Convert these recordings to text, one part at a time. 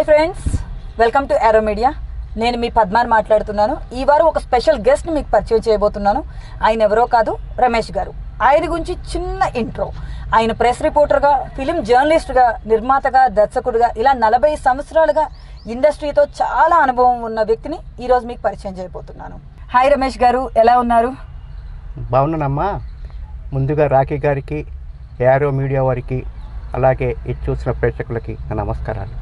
Hi friends, welcome to Aero Media. నేను మీ పద్మాని మాట్లాడుతున్నాను. ఈ వారం ఒక స్పెషల్ గెస్ట్ని మీకు పరిచయం చేయబోతున్నాను. ఆయన ఎవరో కాదు, రమేష్ గారు. ఆయన గురించి చిన్న ఇంట్రో. ఆయన ప్రెస్ రిపోర్టర్గా, ఫిలిం జర్నలిస్ట్గా, నిర్మాతగా, దర్శకుడిగా ఇలా 40 సంవత్సరాలుగా ఇండస్ట్రీతో చాలా అనుభవం ఉన్న వ్యక్తిని ఈరోజు మీకు పరిచయం చేయబోతున్నాను. హాయ్ రమేష్ గారు, ఎలా ఉన్నారు? బాగున్నానమ్మా. ముందుగా రాఖీ గారికి, ఏరో మీడియా వారికి, అలాగే ఇది చూసిన ప్రేక్షకులకి నా నమస్కారాలు.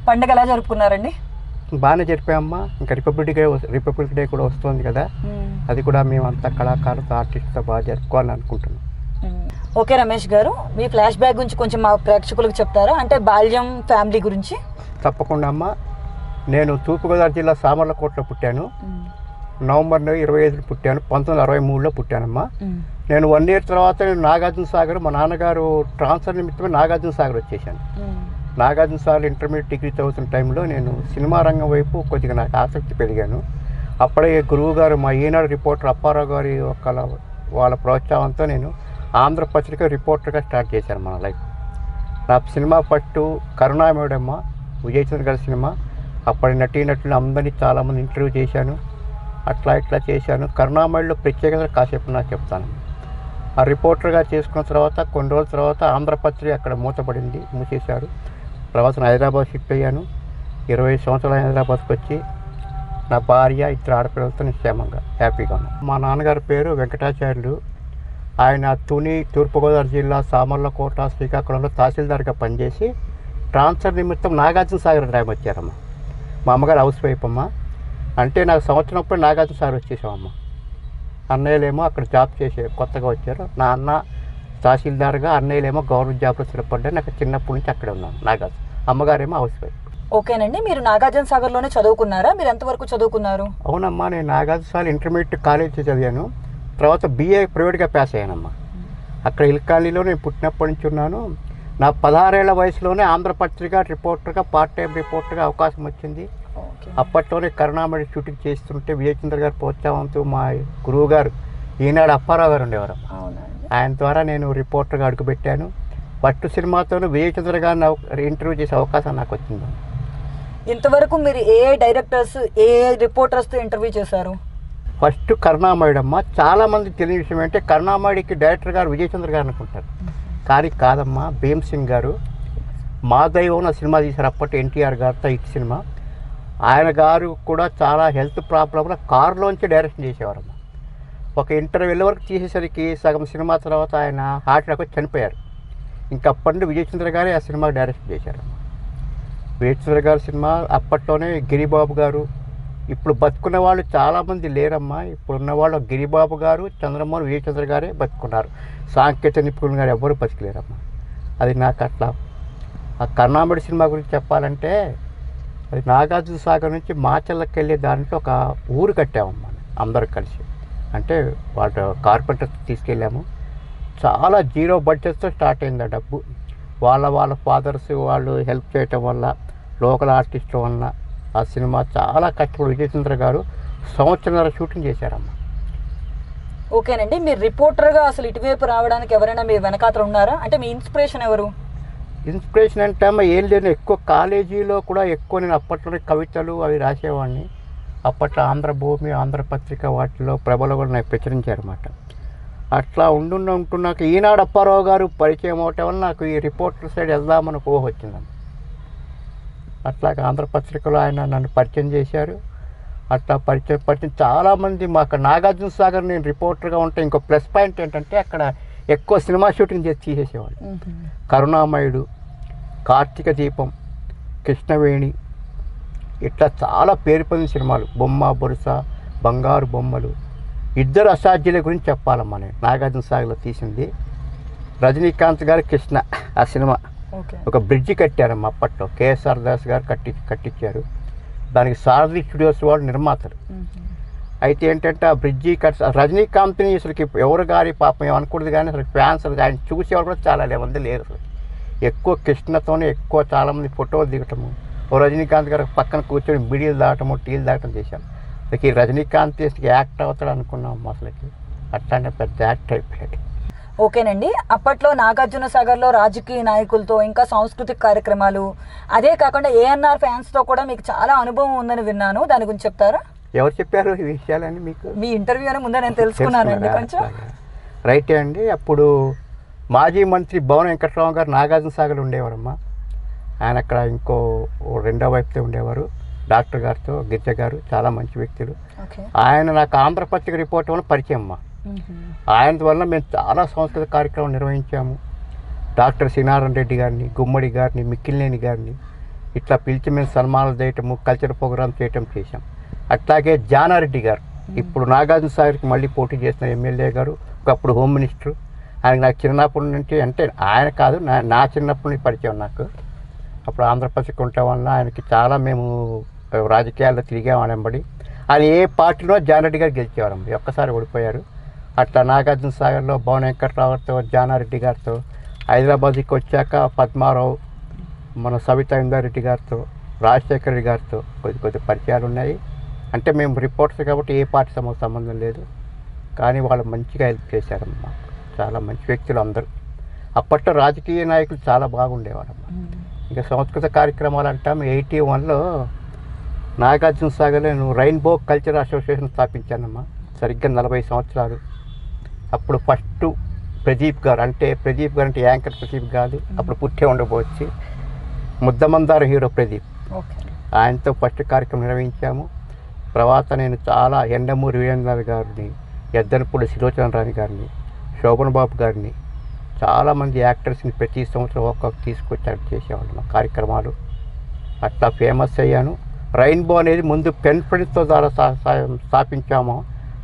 పండుగ ఎలా జరుపుకున్నారండి? బాగానే జరిపామమ్మా. ఇంకా రిపబ్లిక్ డే కూడా వస్తుంది కదా, అది కూడా మేమంతా కళాకారులతో, ఆర్టిస్ట్తో బాగా జరుపుకోవాలని అనుకుంటున్నాం. ఓకే రమేష్ గారు, మీ ఫ్లాష్ బ్యాక్ గురించి కొంచెం మా ప్రేక్షకులకు చెప్తారా? అంటే బాల్యం, ఫ్యామిలీ గురించి. తప్పకుండా అమ్మా. నేను తూర్పుగోదావరి జిల్లా సామర్లకోటలో పుట్టాను. నవంబర్ 25 పుట్టాను. 1963లో పుట్టానమ్మా. నేను 1 year తర్వాత నేను నాగార్జున సాగర్, మా నాన్నగారు ట్రాన్స్ఫర్ నిమిత్తమే నాగార్జున సాగర్ వచ్చేసాను. నాగార్జున సాగర్ ఇంటర్మీడియట్ డిగ్రీ చదువుతున్న టైంలో నేను సినిమా రంగం వైపు కొద్దిగా నాకు ఆసక్తి పెరిగాను. అప్పుడే గురువు గారు, మా ఈనాడు రిపోర్టర్ అప్పారావు గారి వాళ్ళ ప్రోత్సాహంతో నేను ఆంధ్రపత్రిక రిపోర్టర్గా స్టార్ట్ చేశాను మన లైఫ్. నా సినిమా పట్టు కరుణామయుడమ్మ, విజయచంద్ర గారి సినిమా. అప్పటి నటీనటులు అందరినీ చాలామంది ఇంటర్వ్యూ చేశాను. అట్లా ఇట్లా చేశాను. కరుణామయుడిలో ప్రత్యేకత కాసేపు నాకు చెప్తాను. ఆ రిపోర్టర్గా చేసుకున్న తర్వాత కొన్ని రోజుల తర్వాత ఆంధ్రపత్రిక అక్కడ మూతపడింది, మూసేశారు. తర్వాత హైదరాబాద్ షిఫ్ట్ అయ్యాను. 20 సంవత్సరాలు హైదరాబాద్కి వచ్చి నా భార్య, 2 ఆడపిల్లలతో నిశ్చయమంగా హ్యాపీగా ఉన్నాను. మా నాన్నగారి పేరు వెంకటాచార్యులు. ఆయన తుని, తూర్పుగోదావరి జిల్లా సామర్లకోట, శ్రీకాకుళంలో తహసీల్దార్గా పనిచేసి ట్రాన్స్ఫర్ నిమిత్తం నాగార్జున సాగర్ డ్యామ్ వచ్చారమ్మ. మా అమ్మగారు హౌస్ వైఫ్ అమ్మ. అంటే నాకు సంవత్సరం అప్పుడు నాగార్జున సాగర్ వచ్చేసామమ్మ. అన్నయ్యలేమో అక్కడ జాబ్ చేసే కొత్తగా వచ్చారు. నా అన్న తహసీల్దార్గా, అన్నయ్యలేమో గవర్నమెంట్ జాబ్లో స్థిరపడ్డారు. నాకు చిన్నప్పటి నుంచి అక్కడే ఉన్నాను నాగార్జున. అమ్మగారేమో house wife. ఓకేనండి, మీరు నాగార్జున సాగర్లోనే చదువుకున్నారా? మీరు ఎంతవరకు చదువుకున్నారు? అవునమ్మా, నేను నాగార్జున సాగర్ ఇంటర్మీడియట్ కాలేజ్ చదివాను. తర్వాత BA ప్రైవేట్గా పాస్ అయ్యానమ్మా. అక్కడ హిల్ కాలనీలో నేను పుట్టినప్పటి నుంచి ఉన్నాను. నా 16 ఏళ్ల వయసులోనే ఆంధ్రపత్రిక రిపోర్టర్గా, పార్ట్ టైం రిపోర్టర్గా అవకాశం వచ్చింది. అప్పట్లోనే కరుణామయుడి షూటింగ్ చేస్తుంటే విజయచంద్ర గారు ప్రోత్సాహంతో మా గురువు గారు ఈనాడు అప్పారావు గారు ఉండేవారు. ఆయన ద్వారా నేను రిపోర్టర్గా అడుగుపెట్టాను. పట్టు సినిమాతోనూ విజయచంద్ర గారిని ఇంటర్వ్యూ చేసే అవకాశం నాకు వచ్చింది. ఇంతవరకు మీరు ఏ డైరెక్టర్స్, ఏ రిపోర్టర్స్తో ఇంటర్వ్యూ చేశారు? ఫస్ట్ కరుణామయుడమ్మ. చాలామంది తెలియని విషయం ఏంటంటే కరుణామయుడికి డైరెక్టర్ గారు విజయచంద్ర గారు అనుకుంటారు, కానీ కాదమ్మా. భీమ్ సింగ్ గారు మా దైవం సినిమా తీశారు అప్పటి NTR గారితో హిట్ సినిమా. ఆయన గారు కూడా చాలా హెల్త్ ప్రాబ్లంలో కారులోంచి డైరెక్షన్ చేసేవారమ్మా. ఒక ఇంటర్వ్యూల వరకు తీసేసరికి సగం సినిమా తర్వాత ఆయన హార్ట్ అటాక్ వచ్చి చనిపోయారు. ఇంకప్పటి నుండి విజయచంద్ర గారే ఆ సినిమాకి డైరెక్షన్ చేశారమ్మా. విజయచంద్ర గారి సినిమా అప్పట్లోనే గిరిబాబు గారు, ఇప్పుడు బతుకున్న వాళ్ళు చాలామంది లేరమ్మా. ఇప్పుడున్న వాళ్ళు గిరిబాబు గారు, చంద్రమోహన్, విజయచంద్ర గారే బతుకున్నారు. సాంకేతిక నిపుణులు గారు ఎవరు బతికలేరమ్మా. అది నాకు అట్లా. ఆ కరుణామయుడి సినిమా గురించి చెప్పాలంటే, అది నాగార్జున సాగర్ నుంచి మాచర్లకు వెళ్ళే దాంట్లో ఒక ఊరు కట్టామమ్మా అందరూ కలిసి. అంటే వాళ్ళు కార్పెంటర్ తీసుకెళ్ళాము. చాలా 0 బడ్జెట్తో స్టార్ట్ అయింది ఆ డబ్బు. వాళ్ళ ఫాదర్స్ వాళ్ళు హెల్ప్ చేయటం వల్ల, లోకల్ ఆర్టిస్టుల వల్ల ఆ సినిమా చాలా కష్టపడి విజయచంద్ర గారు సంవత్సరాల షూటింగ్ చేశారమ్మా. ఓకేనండి, మీరు రిపోర్టర్గా అసలు ఇటువైపు రావడానికి ఎవరైనా మీ వెనకాతలు ఉన్నారా? అంటే మీ ఇన్స్పిరేషన్ ఎవరు? ఇన్స్పిరేషన్ అంటే అమ్మ ఏం లేదు. ఎక్కువ కాలేజీలో కూడా నేను అప్పట్లోనే కవితలు అవి రాసేవాడిని. అప్పట్లో ఆంధ్రభూమి, ఆంధ్రపత్రిక వాటిలో ప్రభలు కూడా నాకు ప్రచురించారన్నమాట. అట్లా ఉంటున్నాక ఈనాడు అప్పారావు గారు పరిచయం అవటం వల్ల నాకు ఈ రిపోర్టర్ సైడ్ వెళ్దామని ఊహ వచ్చిందండి. అట్లాగా ఆంధ్రపత్రికలో ఆయన నన్ను పరిచయం చేశారు. అట్లా పరిచయం చాలామంది మాకు నాగార్జున సాగర్ నేను రిపోర్టర్గా ఉంటే ఇంకో ప్లస్ పాయింట్ ఏంటంటే అక్కడ ఎక్కువ సినిమా షూటింగ్ చేసేవాళ్ళు. కరుణామయుడు, కార్తీక దీపం, కృష్ణవేణి, ఇట్లా చాలా పేరు పొందిన సినిమాలు. బొమ్మ బొరుస, బంగారు బొమ్మలు, 2 అసాధ్యుల గురించి చెప్పాలమ్మా. నేను నాగార్జున సాగర్లో తీసింది. రజనీకాంత్ గారు కృష్ణ ఆ సినిమా. ఒక బ్రిడ్జి కట్టారమ్మా అప్పట్లో. KSR దాస్ గారు కట్టించారు. దానికి సారథి స్టూడియోస్ వాళ్ళు నిర్మాతలు. అయితే ఏంటంటే ఆ బ్రిడ్జి రజనీకాంత్ని అసలుకి ఎవరు గారి పాపం ఏమనకూడదు, కానీ అసలు ఫ్యాన్స్ ఆయన చూసేవాళ్ళు కూడా చాలా మంది లేరు. అసలు ఎక్కువ కృష్ణతోనే ఎక్కువ చాలామంది ఫోటోలు దిగటము, ఓ రజనీకాంత్ గారు పక్కన కూర్చొని బిడీలు దాటము, టీలు దాటం చేశాను. అసలు రజనీకాంత్ యాక్ట్ అవుతాడు అనుకున్నాం అసలుకి. అట్లానే పెద్ద యాక్ట్ అయిపోయాడు. ఓకేనండి. అప్పట్లో నాగార్జున సాగర్లో రాజకీయ నాయకులతో ఇంకా సాంస్కృతిక కార్యక్రమాలు, అదే కాకుండా ఏఎన్ఆర్ ఫ్యాన్స్తో కూడా మీకు చాలా అనుభవం ఉందని విన్నాను. దాని గురించి చెప్తారా? ఎవరు చెప్పారు ఈ విషయాలని మీకు? మీ ఇంటర్వ్యూ అని ముందే నేను తెలుసుకున్నానండి కొంచెం. రైటే అండి. అప్పుడు మాజీ మంత్రి భవన వెంకట్రావు గారు నాగార్జున సాగర్ ఉండేవారమ్మా. ఆయన అక్కడ ఇంకో రెండో వైపుతో ఉండేవారు. డాక్టర్ గారితో గిరిజ గారు చాలా మంచి వ్యక్తులు. ఆయన నాకు ఆంధ్రపత్రిక రిపోర్ట్ వల్ల పరిచయం అమ్మా. ఆయన వల్ల మేము చాలా సాంస్కృతిక కార్యక్రమాలు నిర్వహించాము. డాక్టర్ శ్రీనారాయణ రెడ్డి గారిని, గుమ్మడి గారిని, మిక్కిలినేని గారిని ఇట్లా పిలిచి మేము సన్మానాలు చేయటము, కల్చర్ ప్రోగ్రామ్ చేయటం చేశాం. అట్లాగే జానారెడ్డి గారు ఇప్పుడు నాగార్జున సాగర్కి మళ్ళీ పోటీ చేసిన ఎమ్మెల్యే గారు, ఒకప్పుడు హోమ్ మినిస్టర్. ఆయనకు నాకు చిన్నప్పటి నుంచి, అంటే ఆయన కాదు నా చిన్నప్పటి నుంచి పరిచయం నాకు. అప్పుడు ఆంధ్రప్రదేశ్ ఉండటం వల్ల ఆయనకి చాలా మేము రాజకీయాల్లో తిరిగామనబడి ఆయన ఏ పార్టీలో జానారెడ్డి గారు గెలిచేవారమ్మ. ఒక్కసారి ఓడిపోయారు. అట్లా నాగార్జున సాగర్లో భవన వెంకట్రావుతో, జానారెడ్డి గారితో, హైదరాబాద్కి వచ్చాక పద్మారావు, మన సవితా ఇందారెడ్డి గారితో, రాజశేఖర రెడ్డి గారితో కొద్ది పరిచయాలు ఉన్నాయి. అంటే మేము రిపోర్టర్స్ కాబట్టి ఏ పార్టీ సంబంధం లేదు, కానీ వాళ్ళు మంచిగా హెల్ప్ చేశారమ్మా. చాలా మంచి వ్యక్తులు అందరూ. అప్పట్లో రాజకీయ నాయకులు చాలా బాగుండేవారమ్మా. ఇంకా సంస్కృత కార్యక్రమాలు అంటాం. 81లో నాగార్జున సాగర్లో నేను రెయిన్బో కల్చర్ అసోసియేషన్ స్థాపించానమ్మా. సరిగ్గా 40 సంవత్సరాలు. అప్పుడు ఫస్ట్ ప్రదీప్ గారు అంటే యాంకర్ ప్రదీప్ కాదు, అప్పుడు పుట్టే ఉండబోచ్చి ముద్దమందార హీరో ప్రదీప్, ఆయనతో ఫస్ట్ కార్యక్రమం నిర్వహించాము. తర్వాత నేను చాలా ఎండమూరి వీరేంద్ర గారిని, ఎద్దనపూడి శిరోచనరాణి గారిని, శోభన్ బాబు గారిని, చాలామంది యాక్టర్స్ని ప్రతి సంవత్సరం ఒక్కొక్క తీసుకొచ్చి చేసేవాళ్ళం కార్యక్రమాలు. అట్లా ఫేమస్ అయ్యాను. రెయిన్బో అనేది ముందు పెన్ ఫ్రెండ్స్తో ద్వారా స్థాపించాము.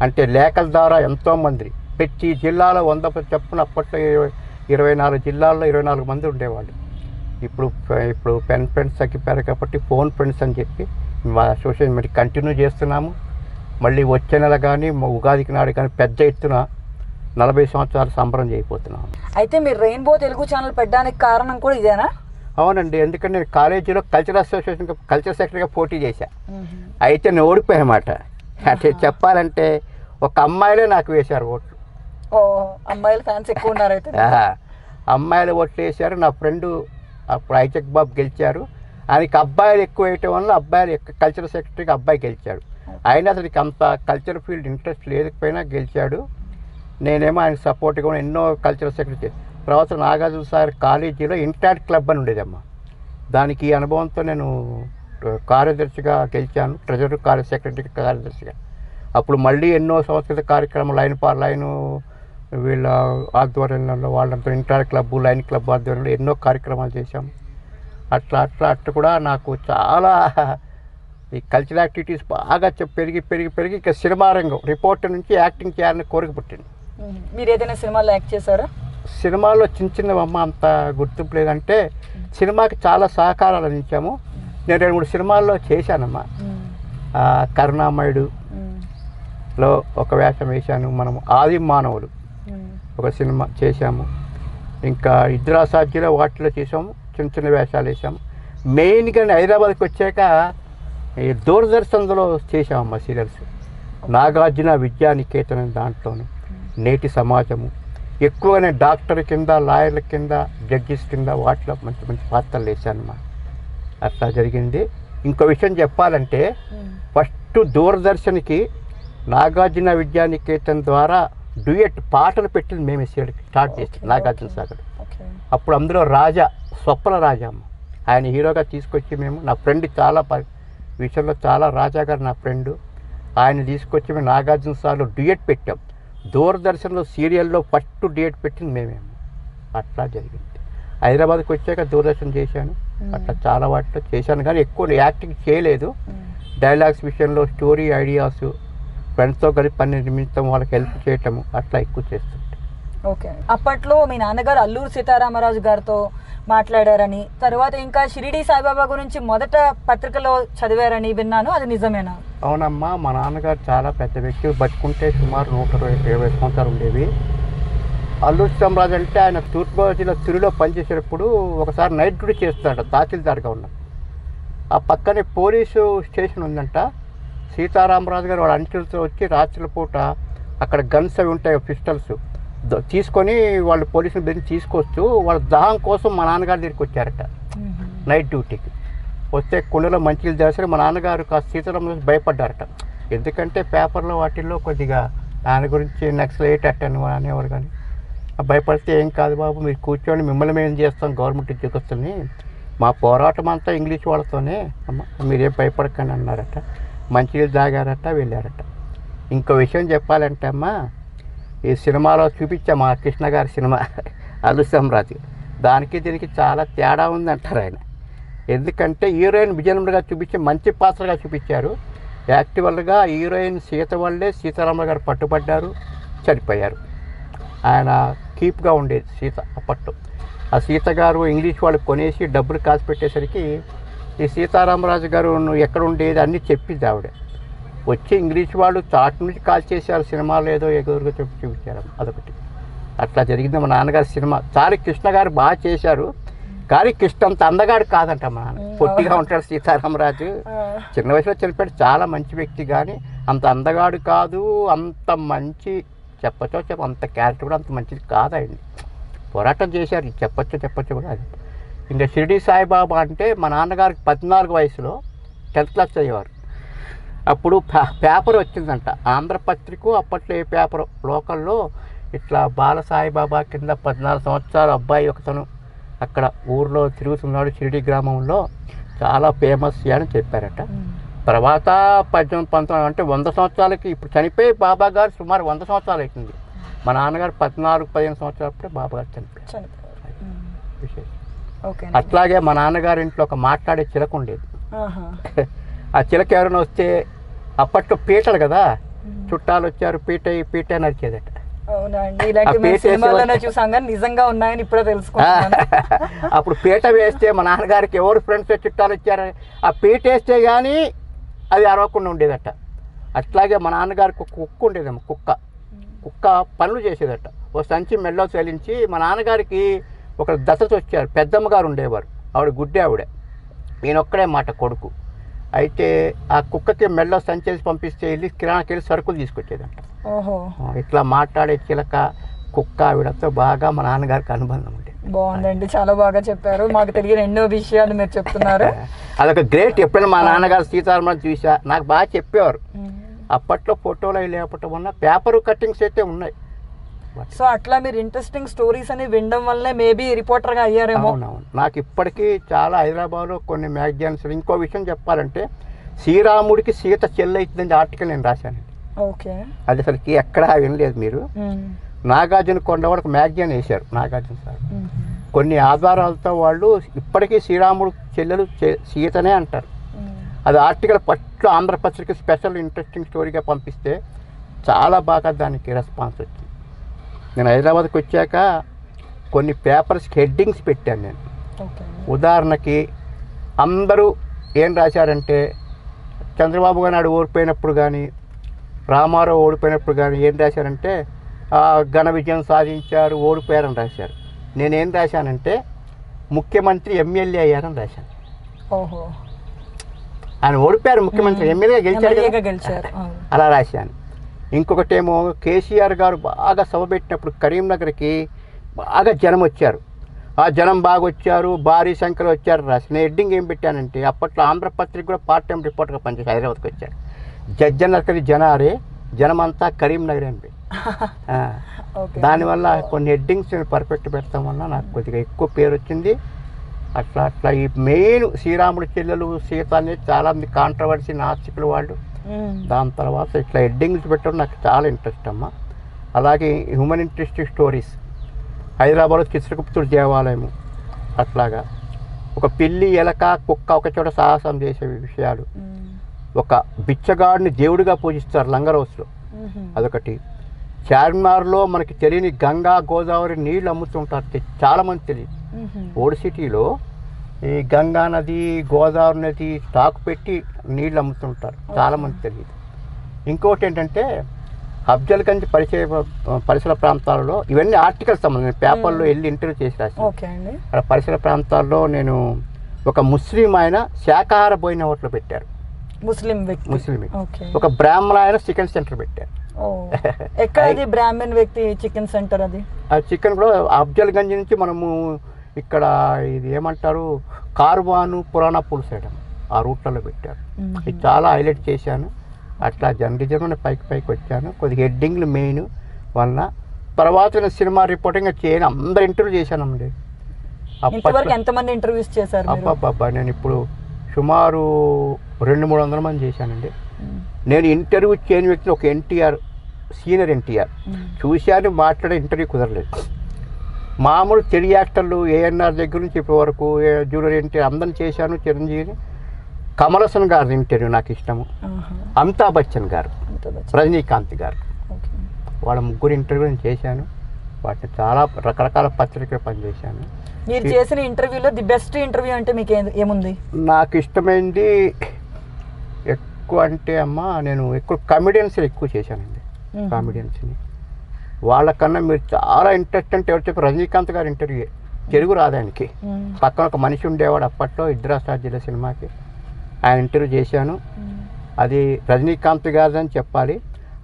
అంటే లేఖల ద్వారా ఎంతోమంది ప్రతి జిల్లాలో 100 చొప్పున అప్పట్లో 24 జిల్లాల్లో 24 మంది ఉండేవాళ్ళు. ఇప్పుడు పెన్ ఫ్రెండ్స్ తగ్గిపోయారు కాబట్టి ఫోన్ ఫ్రెండ్స్ అని చెప్పి మా సోషల్ మీడియా కంటిన్యూ చేస్తున్నాము. మళ్ళీ వచ్చే నెల కానీ ఉగాదికి నాడు కానీ పెద్ద ఎత్తున 40 సంవత్సరాలు సంబరం చేయబోతున్నాం. అయితే మీరు రెయిన్బో తెలుగు ఛానల్ పెట్టడానికి కారణం కూడా ఇదేనా? అవునండి. ఎందుకంటే నేను కాలేజీలో కల్చరల్ అసోసియేషన్ కల్చర్ సెక్రటరీగా పోటీ చేశాను. అయితే నేను ఓడిపోయానమాట. అంటే చెప్పాలంటే ఒక అమ్మాయిలే నాకు వేశారు ఓట్లు. అమ్మాయిల ఫ్యాన్స్ ఎక్కువ ఉన్నారు అయితే. అమ్మాయిలు ఓట్లు వేశారు. నా ఫ్రెండు అప్పుడు ఐజక్ బాబు గెలిచారు. ఆయనకి అబ్బాయిలు ఎక్కువ వేయటం వల్ల కల్చరల్ సెక్రటరీకి అబ్బాయి గెలిచాడు. అయినా అతనికి అంత కల్చర్ ఫీల్డ్ ఇంట్రెస్ట్ లేకపోయినా గెలిచాడు. నేనేమో ఆయనకు సపోర్ట్గా ఎన్నో కల్చరల్ సెక్రటరీ. తర్వాత నాగార్జున సాగర్ కాలేజీలో ఇంటాడ్ క్లబ్ అని ఉండేదమ్మా. దానికి ఈ అనుభవంతో నేను కార్యదర్శిగా గెలిచాను, ట్రెజరీ సెక్రటరీ కార్యదర్శిగా. అప్పుడు మళ్ళీ ఎన్నో సంస్కృత కార్యక్రమాలు లైన్ వీళ్ళ ఆధ్వర్యంలో వాళ్ళంతా ఇంటాడ్ క్లబ్, లైన్ క్లబ్ ఆధ్వర్యంలో ఎన్నో కార్యక్రమాలు చేశాము. అట్లా కూడా నాకు చాలా ఈ కల్చరల్ యాక్టివిటీస్ బాగా పెరిగి ఇక సినిమా రంగం రిపోర్టర్ నుంచి యాక్టింగ్ చేయాలని కోరిక పుట్టింది. మీరు ఏదైనా సినిమాలో యాక్ట్ చేశారా? సినిమాల్లో చిన్నవమ్మ అంత గుర్తింపు లేదంటే సినిమాకి చాలా సహకారాలు అందించాము. నేను 2-3 సినిమాల్లో చేశానమ్మా. కరుణామయుడులో ఒక వేషం వేశాను. మనము ఆది మానవులు ఒక సినిమా చేశాము. ఇంకా ఇద్రాసాధ్యులో వాటిలో చేసాము, చిన్న వేషాలు వేసాము. మెయిన్గా హైదరాబాద్కి వచ్చాక ఈ దూరదర్శన్లో చేసామమ్మా సీరియల్స్. నాగార్జున విద్యానికేతనం దాంట్లోను, నేటి సమాజము, ఎక్కువగానే డాక్టర్ కింద, లాయర్ల కింద, జడ్జిస్ కింద వాటిలో మంచి పాత్రలు వేసానమ్మా. అట్లా జరిగింది. ఇంకో విషయం చెప్పాలంటే ఫస్ట్ దూరదర్శన్కి నాగార్జున విద్యానికేతన్ ద్వారా డ్యూయట్ పాటలు పెట్టింది మేమే స్టార్ట్ చేసాం నాగార్జున సాగర్. అప్పుడు అందులో స్వప్న రాజా అమ్మ ఆయన హీరోగా తీసుకొచ్చి మేము, నా ఫ్రెండ్ చాలా విషయంలో చాలా రాజా గారు నా ఫ్రెండు, ఆయన తీసుకొచ్చి మేము నాగార్జున సాగర్లో డ్యూయట్ పెట్టాం. దూరదర్శన్లో సీరియల్లో ఫస్ట్ డ్యూయట్ పెట్టింది మేమేమో. అట్లా జరిగింది. హైదరాబాద్కి వచ్చాక దూరదర్శన్ చేశాను. అట్లా చాలా వాటిలో చేశాను, కానీ ఎక్కువ యాక్టింగ్ చేయలేదు. డైలాగ్స్ విషయంలో స్టోరీ ఐడియాస్ ఫ్రెండ్స్తో కలిపి పని నిమిత్తం వాళ్ళకి హెల్ప్ చేయటము అట్లా ఎక్కువ చేస్తుంటే. ఓకే. అప్పట్లో మీ నాన్నగారు అల్లూరు సీతారామరాజు గారితో మాట్లాడారని, తర్వాత ఇంకా షిరిడి సాయిబాబా గురించి మొదట పత్రికలో చదివారని విన్నాను, అది నిజమేనా? అవునమ్మా. మా నాన్నగారు చాలా పెద్ద వ్యక్తి, బతుకుంటే సుమారు 120 సంవత్సరాలు ఉండేవి. అల్లూరు సీతారామరాజు అంటే ఆయన తూర్పుగోదావరి జిల్లా తిరులో పనిచేసేటప్పుడు ఒకసారి నైట్ డ్యూటీ చేస్తాడు తహసీల్దార్గా ఉన్న. ఆ పక్కనే పోలీసు స్టేషన్ ఉందంట. సీతారామరాజు గారు వాళ్ళ అంచులతో వచ్చి రాత్రుల పూట అక్కడ గన్స్ అవి ఉంటాయి, పిస్టల్స్, తీసుకొని వాళ్ళు పోలీసులు బెదిరించి తీసుకొస్తూ వాళ్ళ దాహం కోసం మా నాన్నగారి దగ్గరికి వచ్చారట నైట్ డ్యూటీకి. వస్తే కుండలో మంచినీళ్ళు చేస్తారు. మా నాన్నగారు కాస్త సీతారామ భయపడ్డారట. ఎందుకంటే పేపర్లో వాటిల్లో కొద్దిగా దాని గురించి నక్సలైట్ అట్టను అనేవారు. కానీ భయపడితే ఏం కాదు బాబు, మీరు కూర్చొని మిమ్మల్ని మేము చేస్తాం గవర్నమెంట్ ఉద్యోగస్తుల్ని, మా పోరాటం అంతా ఇంగ్లీష్ వాళ్ళతోనే, అమ్మ మీరేం భయపడకండి అన్నారట. మంచినీళ్ళు తాగారట, వెళ్ళారట. ఇంకో విషయం చెప్పాలంటే అమ్మ, ఈ సినిమాలో చూపించాం మా కృష్ణ గారి సినిమా అల్లు సామ్రాజ్యం, దానికి దీనికి చాలా తేడా ఉంది అంటారు ఆయన. ఎందుకంటే హీరోయిన్ విజయనగరంగా చూపించి మంచి పాత్రగా చూపించారు. యాక్చువల్గా హీరోయిన్ సీత వల్లే సీతారామరావు గారు పట్టుబడ్డారు, చనిపోయారు. ఆయన కీప్గా ఉండేది సీత అప్పట్లో. ఆ సీత గారు ఇంగ్లీష్ వాళ్ళు కొనేసి డబ్బులు కాసి పెట్టేసరికి ఈ సీతారామరాజు గారు నువ్వు ఎక్కడ ఉండేది అన్నీ చెప్పింది ఆవిడ. వచ్చి ఇంగ్లీష్ వాళ్ళు చాటు నుంచి కాల్ చేశారు, సినిమాలో ఏదో ఎగురుగా చూపించారు. అదొకటి అట్లా జరిగింది మా నాన్నగారి సినిమా. సారి కృష్ణ గారు బాగా చేశారు, కానీ కృష్ణ అంత అందగాడు కాదంట. మా నాన్న పొట్టిగా ఉంటాడు సీతారామరాజు, చిన్న వయసులో చనిపోయాడు. చాలా మంచి వ్యక్తి, కానీ అంత అందగాడు కాదు, అంత మంచి చెప్పచ్చో అంత క్యారెక్టర్ కూడా అంత మంచిది కాదండి. పోరాటం చేశారు, చెప్పచ్చు కూడా. అది ఇంకా షిరిడి సాయిబాబా అంటే మా నాన్నగారికి 14 వయసులో 10th క్లాస్ చదివేవారు. అప్పుడు పేపర్ వచ్చిందంట, ఆంధ్రపత్రిక. అప్పట్లో ఏ పేపర్ లోకల్లో ఇట్లా బాల సాయిబాబా కింద 14 సంవత్సరాల అబ్బాయి ఒకతను అక్కడ ఊర్లో తిరుగుతున్నాడు షిరిడి గ్రామంలో, చాలా ఫేమస్ అని చెప్పారట. తర్వాత 1819 అంటే 100 సంవత్సరాలకి, ఇప్పుడు చనిపోయి బాబా గారు సుమారు 100 సంవత్సరాలు అవుతుంది. మా నాన్నగారు 14-15 సంవత్సరాలప్పుడే బాబా గారు చనిపోయారు. విశేషం. అట్లాగే మా నాన్నగారి ఇంట్లో ఒక మాట్లాడే చిలక ఉండేది. ఆ చిలక ఎవరైనా వస్తే అప్పట్లో పీటలు కదా, చుట్టాలు వచ్చారు పీట నరికేదట. అప్పుడు పీట వేస్తే మా నాన్నగారికి ఎవరు ఫ్రెండ్స్ చుట్టాలు వచ్చారు, ఆ పీట వేస్తే కానీ అది అరవకుండా ఉండేదట. అట్లాగే మా నాన్నగారికి ఒక కుక్క ఉండేదమ్మ, కుక్క పనులు చేసేదట. ఓ సంచి మెల్లో చెల్లించి మా నాన్నగారికి ఒక దశతో వచ్చారు, పెద్దమ్మ గారు ఉండేవారు, ఆవిడ గుడ్డే ఆవిడ, ఈయనొక్కడే మాట కొడుకు. అయితే ఆ కుక్కకి మెల్లో సంచేసి పంపిస్తే వెళ్ళి కిరాణాకి వెళ్ళి సరుకులు తీసుకొచ్చేదంట. ఇట్లా మాట్లాడే చిలక కుక్క ఆవిడతో బాగా మా నాన్నగారికి అనుబంధం ఉండేది. బాగుందండి, చాలా బాగా చెప్పారు. మాకు తెలియని ఎన్నో విషయాలు మీరు చెప్తున్నారు. అదొక గ్రేట్. ఎప్పుడైనా మా నాన్నగారు సీతారామరాజు చూసా, నాకు బాగా చెప్పేవారు. అప్పట్లో ఫోటోలు లేకపోవటం వల్ల పేపర్ కట్టింగ్స్ అయితే ఉన్నాయి. సో అట్లా మీరు ఇంట్రెస్టింగ్ స్టోరీస్ అని వినడం వల్లే మేబీ రిపోర్టర్గా అయ్యారేమో. అవునవును, నాకు ఇప్పటికీ చాలా హైదరాబాద్లో కొన్ని మ్యాగజైన్స్. ఇంకో విషయం చెప్పాలంటే, శ్రీరాముడికి సీత చెల్లైతుందని ఆర్టికల్ నేను రాశాను. ఓకే, అది అసలుకి ఎక్కడా వినలేదు మీరు. నాగార్జున కొండవాడు ఒక మ్యాగజైన్ వేశారు, నాగార్జున సార్. కొన్ని ఆధారాలతో వాళ్ళు ఇప్పటికీ శ్రీరాముడు చెల్లెలు సీతనే అంటారు. అది ఆర్టికల్ పట్ల ఆంధ్రపత్రిక స్పెషల్ ఇంట్రెస్టింగ్ స్టోరీగా పంపిస్తే చాలా బాగా దానికి రెస్పాన్స్ వచ్చింది. నేను హైదరాబాద్కి వచ్చాక కొన్ని పేపర్స్కి హెడ్డింగ్స్ పెట్టాను నేను. ఉదాహరణకి అందరూ ఏం రాశారంటే, చంద్రబాబు నాయుడు ఓడిపోయినప్పుడు కానీ, రామారావు ఓడిపోయినప్పుడు కానీ ఏం రాశారంటే, ఘన విజయం సాధించారు, ఓడిపోయారని రాశారు. నేనేం రాశానంటే, ముఖ్యమంత్రి ఎమ్మెల్యే అయ్యారని రాశాను. ఆయన ఓడిపోయారు, ముఖ్యమంత్రి ఎమ్మెల్యేగా గెలిచారు, అలా రాశాను. ఇంకొకటేమో కేసీఆర్ గారు బాగా సభ పెట్టినప్పుడు కరీంనగర్కి బాగా జనం వచ్చారు, ఆ జనం బాగా వచ్చారు, భారీ సంఖ్యలో వచ్చారు రాసి. నేను హెడ్డింగ్ ఏం పెట్టానంటే, అప్పట్లో ఆంధ్రపత్రిక కూడా పార్ట్ టైం రిపోర్టర్గా పనిచేసి హైదరాబాద్కి వచ్చారు. జజ్జనకరి జనారే, జనమంతా కరీంనగర్ అని. దానివల్ల కొన్ని హెడ్డింగ్స్ నేను పర్ఫెక్ట్ పెడతాం వల్ల నాకు కొద్దిగా ఎక్కువ పేరు వచ్చింది. అట్లా ఈ మెయిన్ శ్రీరాముడి చెల్లెలు సీత అనేది చాలామంది కాంట్రవర్సీ నాస్తికులు వాళ్ళు. దాని తర్వాత ఇట్లా హెడ్డింగ్స్ పెట్టడం నాకు చాలా ఇంట్రెస్ట్ అమ్మ. అలాగే హ్యూమన్ ఇంట్రెస్టింగ్ స్టోరీస్, హైదరాబాద్లో చిత్రగుప్తుడి దేవాలయము, అట్లాగా ఒక పిల్లి ఎలక కుక్క ఒక చోట సాహసం చేసే విషయాలు, ఒక బిచ్చగాడిని దేవుడిగా పూజిస్తారు లంగరోస్లో, అదొకటి. చార్మినార్లో మనకి తెలియని గంగా గోదావరి నీళ్ళు అమ్ముతుంటారు, చాలామంది తెలియదు. ఓల్డ్ సిటీలో ఈ గంగా నది గోదావరి నది స్టాక్ పెట్టి నీళ్ళు అమ్ముతుంటారు, చాలామంది తెలియదు. ఇంకోటి ఏంటంటే, అఫ్జల్గంజ్ పరిసర ప్రాంతాలలో ఇవన్నీ ఆర్టికల్స్ సంబంధించిన పేపర్లో వెళ్ళి ఇంటర్వ్యూ చేసి రాసి, అక్కడ పరిసర ప్రాంతాల్లో నేను ఒక ముస్లిం ఆయన శాకాహార భోజన హోటల్ పెట్టారు, ముస్లిం ఒక బ్రాహ్మణ ఆయన చికెన్ సెంటర్ పెట్టారు. ఓ ఎక్కడ అది బ్రాహ్మణ్ వ్యక్తి చికెన్ సెంటర్ అది? ఆ చికెన్ కూడా అఫ్జల్గంజ్ నుంచి మనము ఇక్కడ ఇది ఏమంటారు కార్వాను పురాణపూర్ సైడ్ ఆ రూట్లలో పెట్టారు. ఇది చాలా హైలైట్ చేశాను. అట్లా జర్నలిజం పైకి వచ్చాను. కొద్దిగా హెడ్డింగ్లు మెయిన్ వల్ల తర్వాత నేను సినిమా రిపోర్టింగ్ చేయను. అందరు ఇంటర్వ్యూ చేశానండి. ఇంతవరకు ఎంతమంది ఇంటర్వ్యూస్ చేశారు? అబ్బాబ్బా నేను ఇప్పుడు సుమారు 200-300 మంది చేశానండి. నేను ఇంటర్వ్యూ చేయని వ్యక్తి ఒక ఎన్టీఆర్, సీనియర్ ఎన్టీఆర్ చూశాను, మాట్లాడే ఇంటర్వ్యూ కుదరలేదు. మామూలు తెలుగు యాక్టర్లు ఏఎన్ఆర్ దగ్గర నుంచి ఇప్పటి వరకు జూనియర్ ఎన్టీఆర్ అందరిని చేశాను. చిరంజీవిని, కమల్ హాసన్ గారి ఇంటర్వ్యూ నాకు ఇష్టము, అమితాబ్ బచ్చన్ గారు, రజనీకాంత్ గారు, వాళ్ళ ముగ్గురు ఇంటర్వ్యూ నేను చేశాను. వాటిని చాలా రకరకాల పత్రికలు పనిచేశాను. మీరు చేసిన ఇంటర్వ్యూలో ది బెస్ట్ ఇంటర్వ్యూ అంటే మీకు ఏముంది? నాకు ఇష్టమైంది ఎక్కువ అంటే అమ్మ నేను ఎక్కువ కమెడియన్స్ ఎక్కువ చేశానండి. కామెడియన్స్ని వాళ్ళకన్నా మీరు చాలా ఇంట్రెస్ట్ అంటే ఎవరు చెప్పి రజనీకాంత్ గారి ఇంటర్వ్యూ తెలుగు రాదానికి పక్కన ఒక మనిషి ఉండేవాడు అప్పట్లో ఇద్దరాస్టార్ జిల్లా సినిమాకి, ఆయన ఇంటర్వ్యూ చేశాను. అది రజనీకాంత్ గారు అని చెప్పాలి.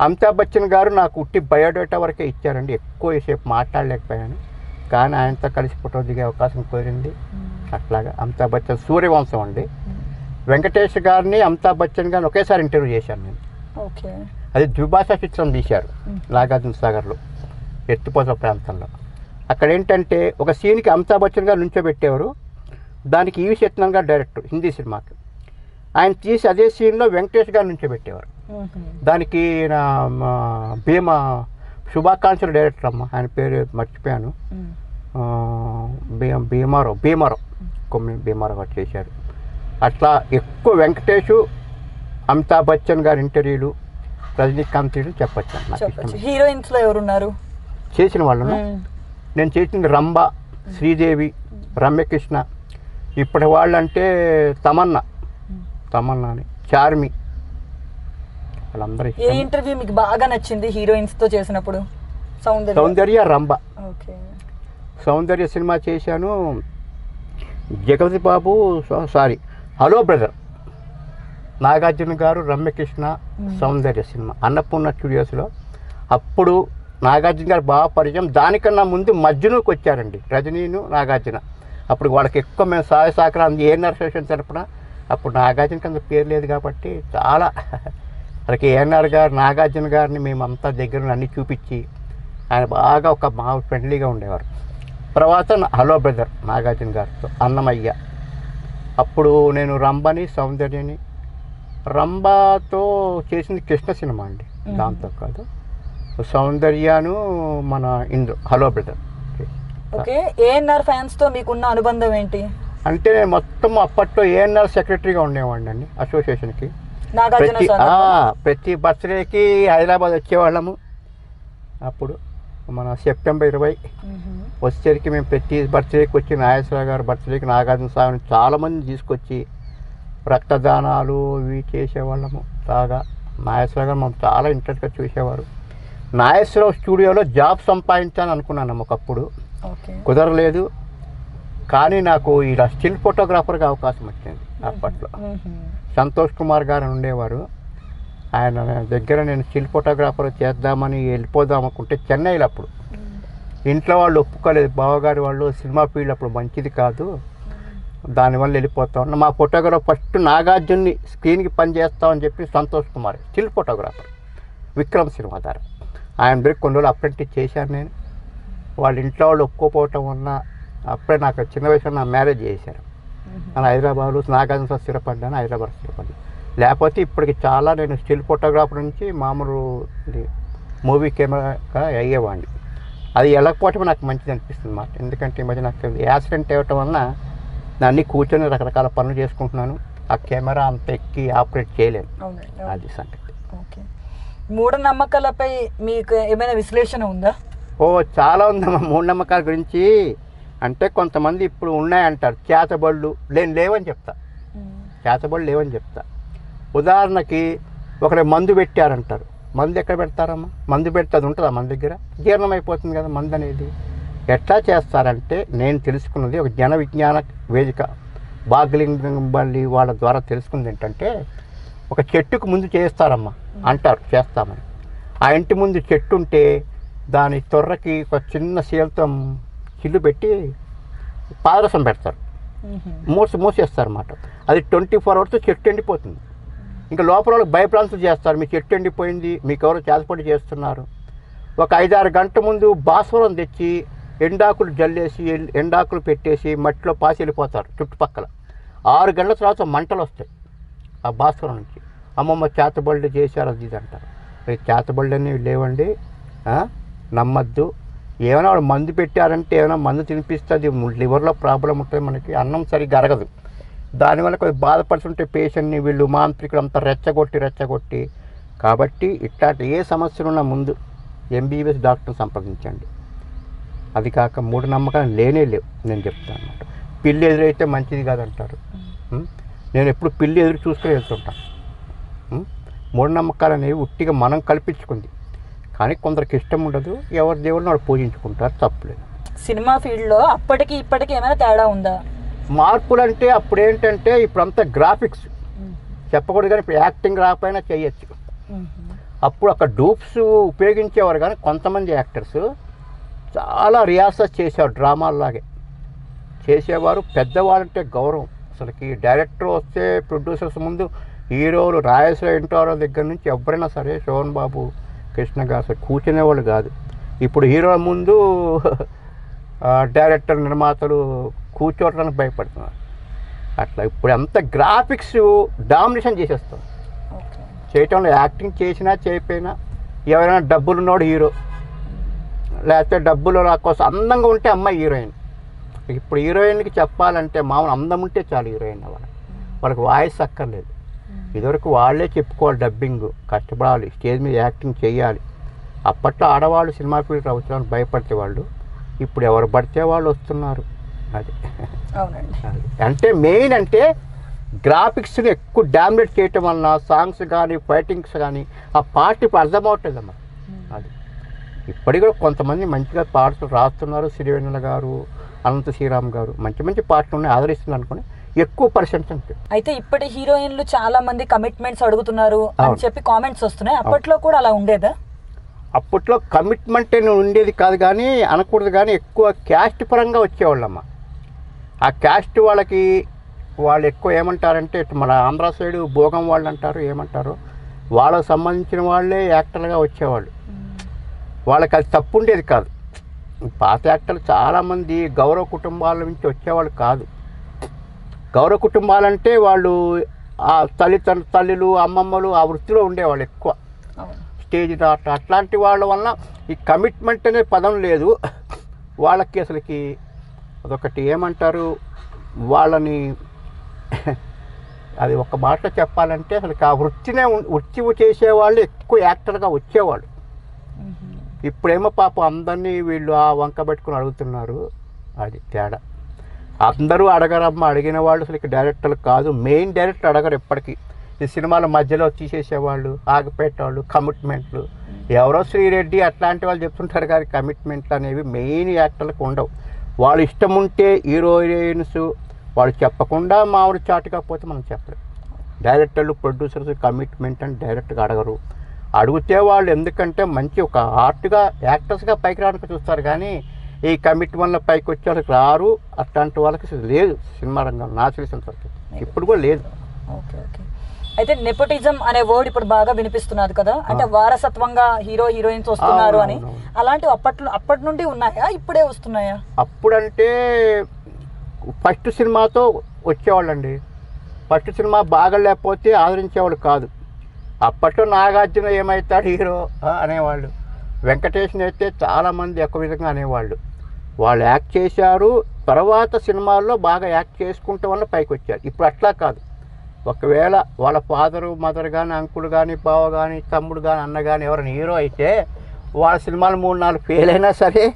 అమితాబ్ బచ్చన్ గారు నాకు ఉట్టి బయోడేటా వరకే ఇచ్చారండి, ఎక్కువసేపు మాట్లాడలేకపోయాను. కానీ ఆయనతో కలిసి ఫోటో దిగే అవకాశం కోరింది. అట్లాగా అమితాబ్ బచ్చన్ సూర్యవంశం అండి. వెంకటేష్ గారిని అమితాబ్ బచ్చన్ గారిని ఒకేసారి ఇంటర్వ్యూ చేశాను నేను. అది ద్విభాషా చిత్రం తీశారు నాగార్జున సాగర్లో, ఎత్తిపోతల ప్రాంతంలో. అక్కడ ఏంటంటే ఒక సీన్కి అమితాబ్ బచ్చన్ గారు నుంచోబెట్టేవారు, దానికి ఈవి సత్యనారాయణ గారు డైరెక్టర్ హిందీ సినిమాకి. ఆయన తీసి అదే సీన్లో వెంకటేష్ గారు నుంచోబెట్టేవారు. దానికి నా భీమా శుభాకాంక్షలు డైరెక్టర్ అమ్మ, ఆయన పేరు మర్చిపోయాను, భీమారావు గారు చేశారు. అట్లా ఎక్కువ వెంకటేష్, అమితాబ్ బచ్చన్ గారి ఇంటర్వ్యూలు, రజనీకాంత్ చెప్పచ్చు. హీరోయిన్స్లో ఎవరున్నారు చేసిన వాళ్ళు? నేను చేసింది రంభ, శ్రీదేవి, రమ్యకృష్ణ. ఇప్పటి వాళ్ళంటే తమన్నాని, చార్మి, వాళ్ళందరూ. ఏ ఇంటర్వ్యూ మీకు బాగా నచ్చింది హీరోయిన్స్తో చేసినప్పుడు? సౌందర్య, రంభ. సౌందర్య సినిమా చేశాను. జగపతి బాబు, హలో బ్రదర్, నాగార్జున గారు, రమ్యకృష్ణ, సౌందర్య సినిమా అన్నపూర్ణ స్టూడియోస్లో. అప్పుడు నాగార్జున గారు బాగా పరిచయం. దానికన్నా ముందు మజ్జునుకి వచ్చారండి రజనీను, నాగార్జున. అప్పుడు వాళ్ళకి ఎక్కువ మేము సహాయ సహకారం ఏఎన్ఆర్ అసోసియేషన్ తరపున. అప్పుడు నాగార్జునకి అంత పేరు లేదు కాబట్టి చాలా వాళ్ళకి ఏఎన్ఆర్ గారు, నాగార్జున గారిని మేమంతా దగ్గర అన్నీ చూపించి ఆయన బాగా ఒక మా ఫ్రెండ్లీగా ఉండేవారు. తర్వాత హలో బ్రదర్ నాగార్జున గారితో, అన్నమయ్య. అప్పుడు నేను రంభని, సౌందర్యని, రంభతో చేసింది కృష్ణ సినిమా అండి, దాంతో కాదు. సౌందర్యను మన హలో బ్రదర్. ఓకే, ఏఎన్ఆర్ ఫ్యాన్స్తో మీకున్న అనుబంధం ఏంటి? అంటే నేను మొత్తం అప్పట్లో ఏఎన్ఆర్ సెక్రటరీగా ఉండేవాడిని అండి అసోసియేషన్కి. ప్రతి బర్త్డేకి హైదరాబాద్ వచ్చేవాళ్ళము. అప్పుడు మన సెప్టెంబర్ 20 వచ్చేసరికి మేము ప్రతి బర్త్డేకి వచ్చి నాగేశ్వరరావు గారు బర్త్డేకి నాగార్జున సాగర్ చాలామంది తీసుకొచ్చి రక్తదానాలు ఇవి చేసేవాళ్ళము. బాగా నాగేశ్వరరావు గారు మనం చాలా ఇంట్రెస్ట్గా చూసేవారు. నాగేశ్వరరావు స్టూడియోలో జాబ్ సంపాదించాలని అనుకున్నాను ఒకప్పుడు, కుదరలేదు. కానీ నాకు ఇలా స్టిల్ ఫోటోగ్రాఫర్గా అవకాశం వచ్చింది. అప్పట్లో సంతోష్ కుమార్ గారు ఉండేవారు, ఆయన దగ్గర నేను స్టిల్ ఫోటోగ్రాఫర్ చేద్దామని వెళ్ళిపోదాం అనుకుంటే చెన్నైలో అప్పుడు ఇంట్లో వాళ్ళు ఒప్పుకోలేదు. బావగారి వాళ్ళు సినిమా ఫీల్డ్ అప్పుడు మంచిది కాదు, దానివల్ల వెళ్ళిపోతాం. మా ఫోటోగ్రాఫర్ ఫస్ట్ నాగార్జున్ని స్క్రీన్కి పనిచేస్తామని చెప్పి Santosh Kumar still photographer Vikram cinema ద్వారా ఆయన దగ్గర కొన్ని రోజులు అప్రెంటిస్ చేశాను నేను. వాళ్ళ ఇంట్లో వాళ్ళు ఒప్పుకోపోవటం వల్ల అప్పుడే నాకు చిన్న వయసులో నా మ్యారేజ్ చేశారు. నేను హైదరాబాద్లో నాగార్జున స్థిరపడ్డాను, హైదరాబాద్ స్థిరపడ్డాను. లేకపోతే ఇప్పటికి చాలా నేను స్టిల్ ఫోటోగ్రాఫర్ నుంచి మామూలు మూవీ కెమెరాగా అయ్యేవాడిని. అది వెళ్ళకపోవటం నాకు మంచిది అనిపిస్తుంది అన్నమాట. ఎందుకంటే ఈ మధ్య నాకు యాక్సిడెంట్ అవ్వటం వలన అన్నీ కూర్చొని రకరకాల పనులు చేసుకుంటున్నాను. ఆ కెమెరా అంత ఎక్కి ఆపరేట్ చేయలేను, అది సంగతి. మూఢనమ్మకాలపై మీకు ఏమైనా విశ్లేషణ ఉందా? చాలా ఉందమ్మా మూఢనమ్మకాల గురించి. అంటే కొంతమంది ఇప్పుడు ఉన్నాయంటారు, చేతబళ్ళు లేవని చెప్తా. చేతబళ్ళు లేవని చెప్తా. ఉదాహరణకి ఒకరు మందు పెట్టారంటారు. మందు ఎక్కడ పెడతారమ్మా? మందు పెడితే అది ఉంటుందా మన దగ్గర? జీర్ణం అయిపోతుంది కదా మందు అనేది. ఎట్లా చేస్తారంటే నేను తెలుసుకున్నది ఒక జన విజ్ఞాన వేదిక బాగ్లింగంబల్లి వాళ్ళ ద్వారా తెలుసుకుంది ఏంటంటే, ఒక చెట్టుకు ముందు చేస్తారమ్మా అంటారు చేస్తామని. ఆ ఇంటి ముందు చెట్టు ఉంటే దాని తొర్రకి ఒక చిన్న శీలతో చిల్లు పెట్టి పాదరసం పెడతారు, మూసేస్తారు అన్నమాట. అది 24 hours చెట్టు ఎండిపోతుంది. ఇంకా లోపల వాళ్ళకి భయప్రాంతులు చేస్తారు, మీ చెట్టు ఎండిపోయింది, మీకు ఎవరో చేతపడి చేస్తున్నారు. ఒక 5-6 గంటల ముందు భాస్వరం తెచ్చి ఎండాకులు జల్లేసి ఎండాకులు పెట్టేసి మట్టిలో పాసి వెళ్ళిపోతారు చుట్టుపక్కల. 6 గంటల తర్వాత మంటలు వస్తాయి ఆ భాస్వరం నుంచి. అమ్మమ్మ చేతబళ్ళు చేశారు అది ఇది అంటారు. చేతబళ్ళు అనేవి లేవండి, నమ్మద్దు. ఏమైనా వాడు మందు పెట్టారంటే ఏమైనా మందు తినిపిస్తుంది, లివర్లో ప్రాబ్లం ఉంటుంది, మనకి అన్నం సరిగ్గా అరగదు. దానివల్ల కొద్దిగా బాధపడుతుంటే పేషెంట్ని వీళ్ళు మాంత్రికులు అంతా రెచ్చగొట్టి కాబట్టి ఇట్లాంటి ఏ సమస్యలున్నా ముందు MBBS డాక్టర్ని సంప్రదించండి. అది కాక మూఢనమ్మకాలు లేవు నేను చెప్తాను అన్నమాట. పిల్లి ఎదురైతే మంచిది కాదంటారు. నేను ఎప్పుడు పిల్లి ఎదురు చూసుకుని వెళ్తుంటాను. మూఢనమ్మకాలు అనేవి ఉట్టిగా మనం కల్పించుకుంది, కానీ కొందరికి ఇష్టం ఉండదు, ఎవరి దేవుడిని వాడు పూజించుకుంటారు, తప్పులేదు. సినిమా ఫీల్డ్లో అప్పటికి ఇప్పటికి ఏమైనా తేడా ఉందా? మార్పులు అంటే అప్పుడు ఏంటంటే ఇప్పుడంతా గ్రాఫిక్స్ చెప్పకూడదు, కానీ ఇప్పుడు యాక్టింగ్ రాకపోయినా చేయొచ్చు. అప్పుడు అక్కడ డూప్స్ ఉపయోగించేవారు, కానీ కొంతమంది యాక్టర్స్ చాలా రియాసత్ చేసేవారు, డ్రామాల్లాగే చేసేవారు. పెద్దవాళ్ళంటే గౌరవం. అసలుకి డైరెక్టర్ వస్తే ప్రొడ్యూసర్స్ ముందు హీరోలు రాయస ఇంటారో దగ్గర నుంచి ఎవరైనా సరే శోభన్ బాబు, కృష్ణ గారు అసలు కూర్చునేవాళ్ళు కాదు. ఇప్పుడు హీరోల ముందు డైరెక్టర్ నిర్మాతలు కూర్చోవడానికి భయపడుతున్నారు. అట్లా ఇప్పుడు అంత గ్రాఫిక్స్ డామినేషన్ చేసేస్తాం. చేయటంలో యాక్టింగ్ చేసినా చేయకపోయినా ఎవరైనా డబ్బులు ఉన్నాడు హీరో, లేకపోతే డబ్బులు కోసం అందంగా ఉంటే అమ్మాయి హీరోయిన్. ఇప్పుడు హీరోయిన్కి చెప్పాలంటే మామూలు అందం ఉంటే చాలు హీరోయిన్ వాళ్ళకి వాయిస్ అక్కర్లేదు. ఇదివరకు వాళ్ళే చెప్పుకోవాలి, డబ్బింగ్ కష్టపడాలి, స్టేజ్ మీద యాక్టింగ్ చేయాలి. అప్పట్లో ఆడవాళ్ళు సినిమా ఫీల్డ్ అవసరాలు భయపడితే వాళ్ళు, ఇప్పుడు ఎవరు పడితే వాళ్ళు వస్తున్నారు. అది అంటే మెయిన్ అంటే గ్రాఫిక్స్ని ఎక్కువ డామినేట్ చేయటం వలన సాంగ్స్ కానీ ఫైటింగ్స్ కానీ ఆ పాట ఇప్పుడు అర్థమవుతుందమ్మా. అది ఇప్పటికి కూడా కొంతమంది మంచిగా పాటలు రాస్తున్నారు. సిరివెన్నెల గారు, అనంత శ్రీరామ్ గారు మంచి మంచి పాటలు ఉన్నాయి, ఆదరిస్తున్నారు అనుకుని ఎక్కువ పర్సెంట్ అంటే. అయితే ఇప్పటి హీరోయిన్లు చాలా మంది కమిట్మెంట్స్ అడుగుతున్నారు అని చెప్పి కామెంట్స్ వస్తున్నాయి. అప్పట్లో కూడా అలా ఉండేదా? అప్పట్లో కమిట్మెంట్ ఉండేది కాదు, కానీ అనకూడదు, కానీ ఎక్కువ క్యాస్ట్ పరంగా వచ్చేవాళ్ళమ్మ. ఆ క్యాస్ట్ వాళ్ళకి వాళ్ళు ఎక్కువ ఏమంటారంటే మన ఆంధ్ర సైడు భోగం వాళ్ళు అంటారు, ఏమంటారు, వాళ్ళకు సంబంధించిన వాళ్ళే యాక్టర్లుగా వచ్చేవాళ్ళు. వాళ్ళకి అది తప్పు ఉండేది కాదు. పాత యాక్టర్లు చాలామంది గౌరవ కుటుంబాల నుంచి వచ్చేవాళ్ళు కాదు. గౌరవ కుటుంబాలంటే వాళ్ళు ఆ తల్లులు అమ్మమ్మలు ఆ వృత్తిలో ఉండేవాళ్ళు ఎక్కువ, స్టేజ్ దాట అట్లాంటి వాళ్ళ వల్ల ఈ కమిట్మెంట్ అనే పదం లేదు వాళ్ళకి. అసలుకి అదొకటి ఏమంటారు వాళ్ళని, అది ఒక మాటలో చెప్పాలంటే అసలు ఆ వృత్తి చేసేవాళ్ళు ఎక్కువ యాక్టర్గా వచ్చేవాళ్ళు. ఇప్పుడేమో పాపం అందరినీ వీళ్ళు ఆ వంక పెట్టుకుని అడుగుతున్నారు. అది తేడా. అందరూ అడగరమ్మ, అడిగిన వాళ్ళు అసలు డైరెక్టర్లు కాదు, మెయిన్ డైరెక్టర్ అడగరు ఎప్పటికీ. ఈ సినిమాల మధ్యలో తీసేసేవాళ్ళు, ఆగిపెట్టేవాళ్ళు, కమిట్మెంట్లు. ఎవరో శ్రీరెడ్డి అట్లాంటి వాళ్ళు చెప్తుంటారు, కానీ కమిట్మెంట్లు అనేవి మెయిన్ యాక్టర్లకు ఉండవు. వాళ్ళు ఇష్టం ఉంటే హీరోయిన్స్ వాళ్ళు చెప్పకుండా మామిడి చాటుకపోతే మనం చెప్పలేం. డైరెక్టర్లు ప్రొడ్యూసర్స్ కమిట్మెంట్ అని డైరెక్ట్గా అడగరు. అడిగితే వాళ్ళు ఎందుకంటే మంచి ఒక ఆర్ట్గా యాక్టర్స్గా పైకి రావడానికి చూస్తారు, కానీ ఈ కమిట్మెంట్ల పైకి వచ్చే వాళ్ళకి రారు. అట్లాంటి వాళ్ళకి లేదు సినిమా రంగంలో నా తెలిసినంత వరకు, ఇప్పుడు కూడా లేదు. Okay okay. అయితే నెపోటిజం అనే వర్డ్ ఇప్పుడు బాగా వినిపిస్తున్నది కదా, అంటే వారసత్వంగా హీరోయిన్స్ వస్తున్నారు అని. అలాంటివి అప్పటి నుండి ఉన్నాయా, ఇప్పుడే వస్తున్నాయా? అప్పుడంటే ఫస్ట్ సినిమాతో వచ్చేవాళ్ళండి. ఫస్ట్ సినిమా బాగా లేకపోతే ఆదరించేవాళ్ళు కాదు. అప్పట్లో నాగార్జున ఏమవుతాడు హీరో అనేవాళ్ళు, వెంకటేష్ని అయితే చాలామంది ఒక విధంగా అనేవాళ్ళు. వాళ్ళు యాక్ట్ చేశారు, తర్వాత సినిమాల్లో బాగా యాక్ట్ చేసుకుంటే వల్ల పైకి వచ్చారు. ఇప్పుడు అట్లా కాదు. ఒకవేళ వాళ్ళ ఫాదరు మదర్ కానీ అంకుల్ కానీ బావ కానీ తమ్ముడు కానీ అన్న కానీ ఎవరైనా హీరో అయితే వాళ్ళ సినిమాలు 3-4 ఫెయిల్ అయినా సరే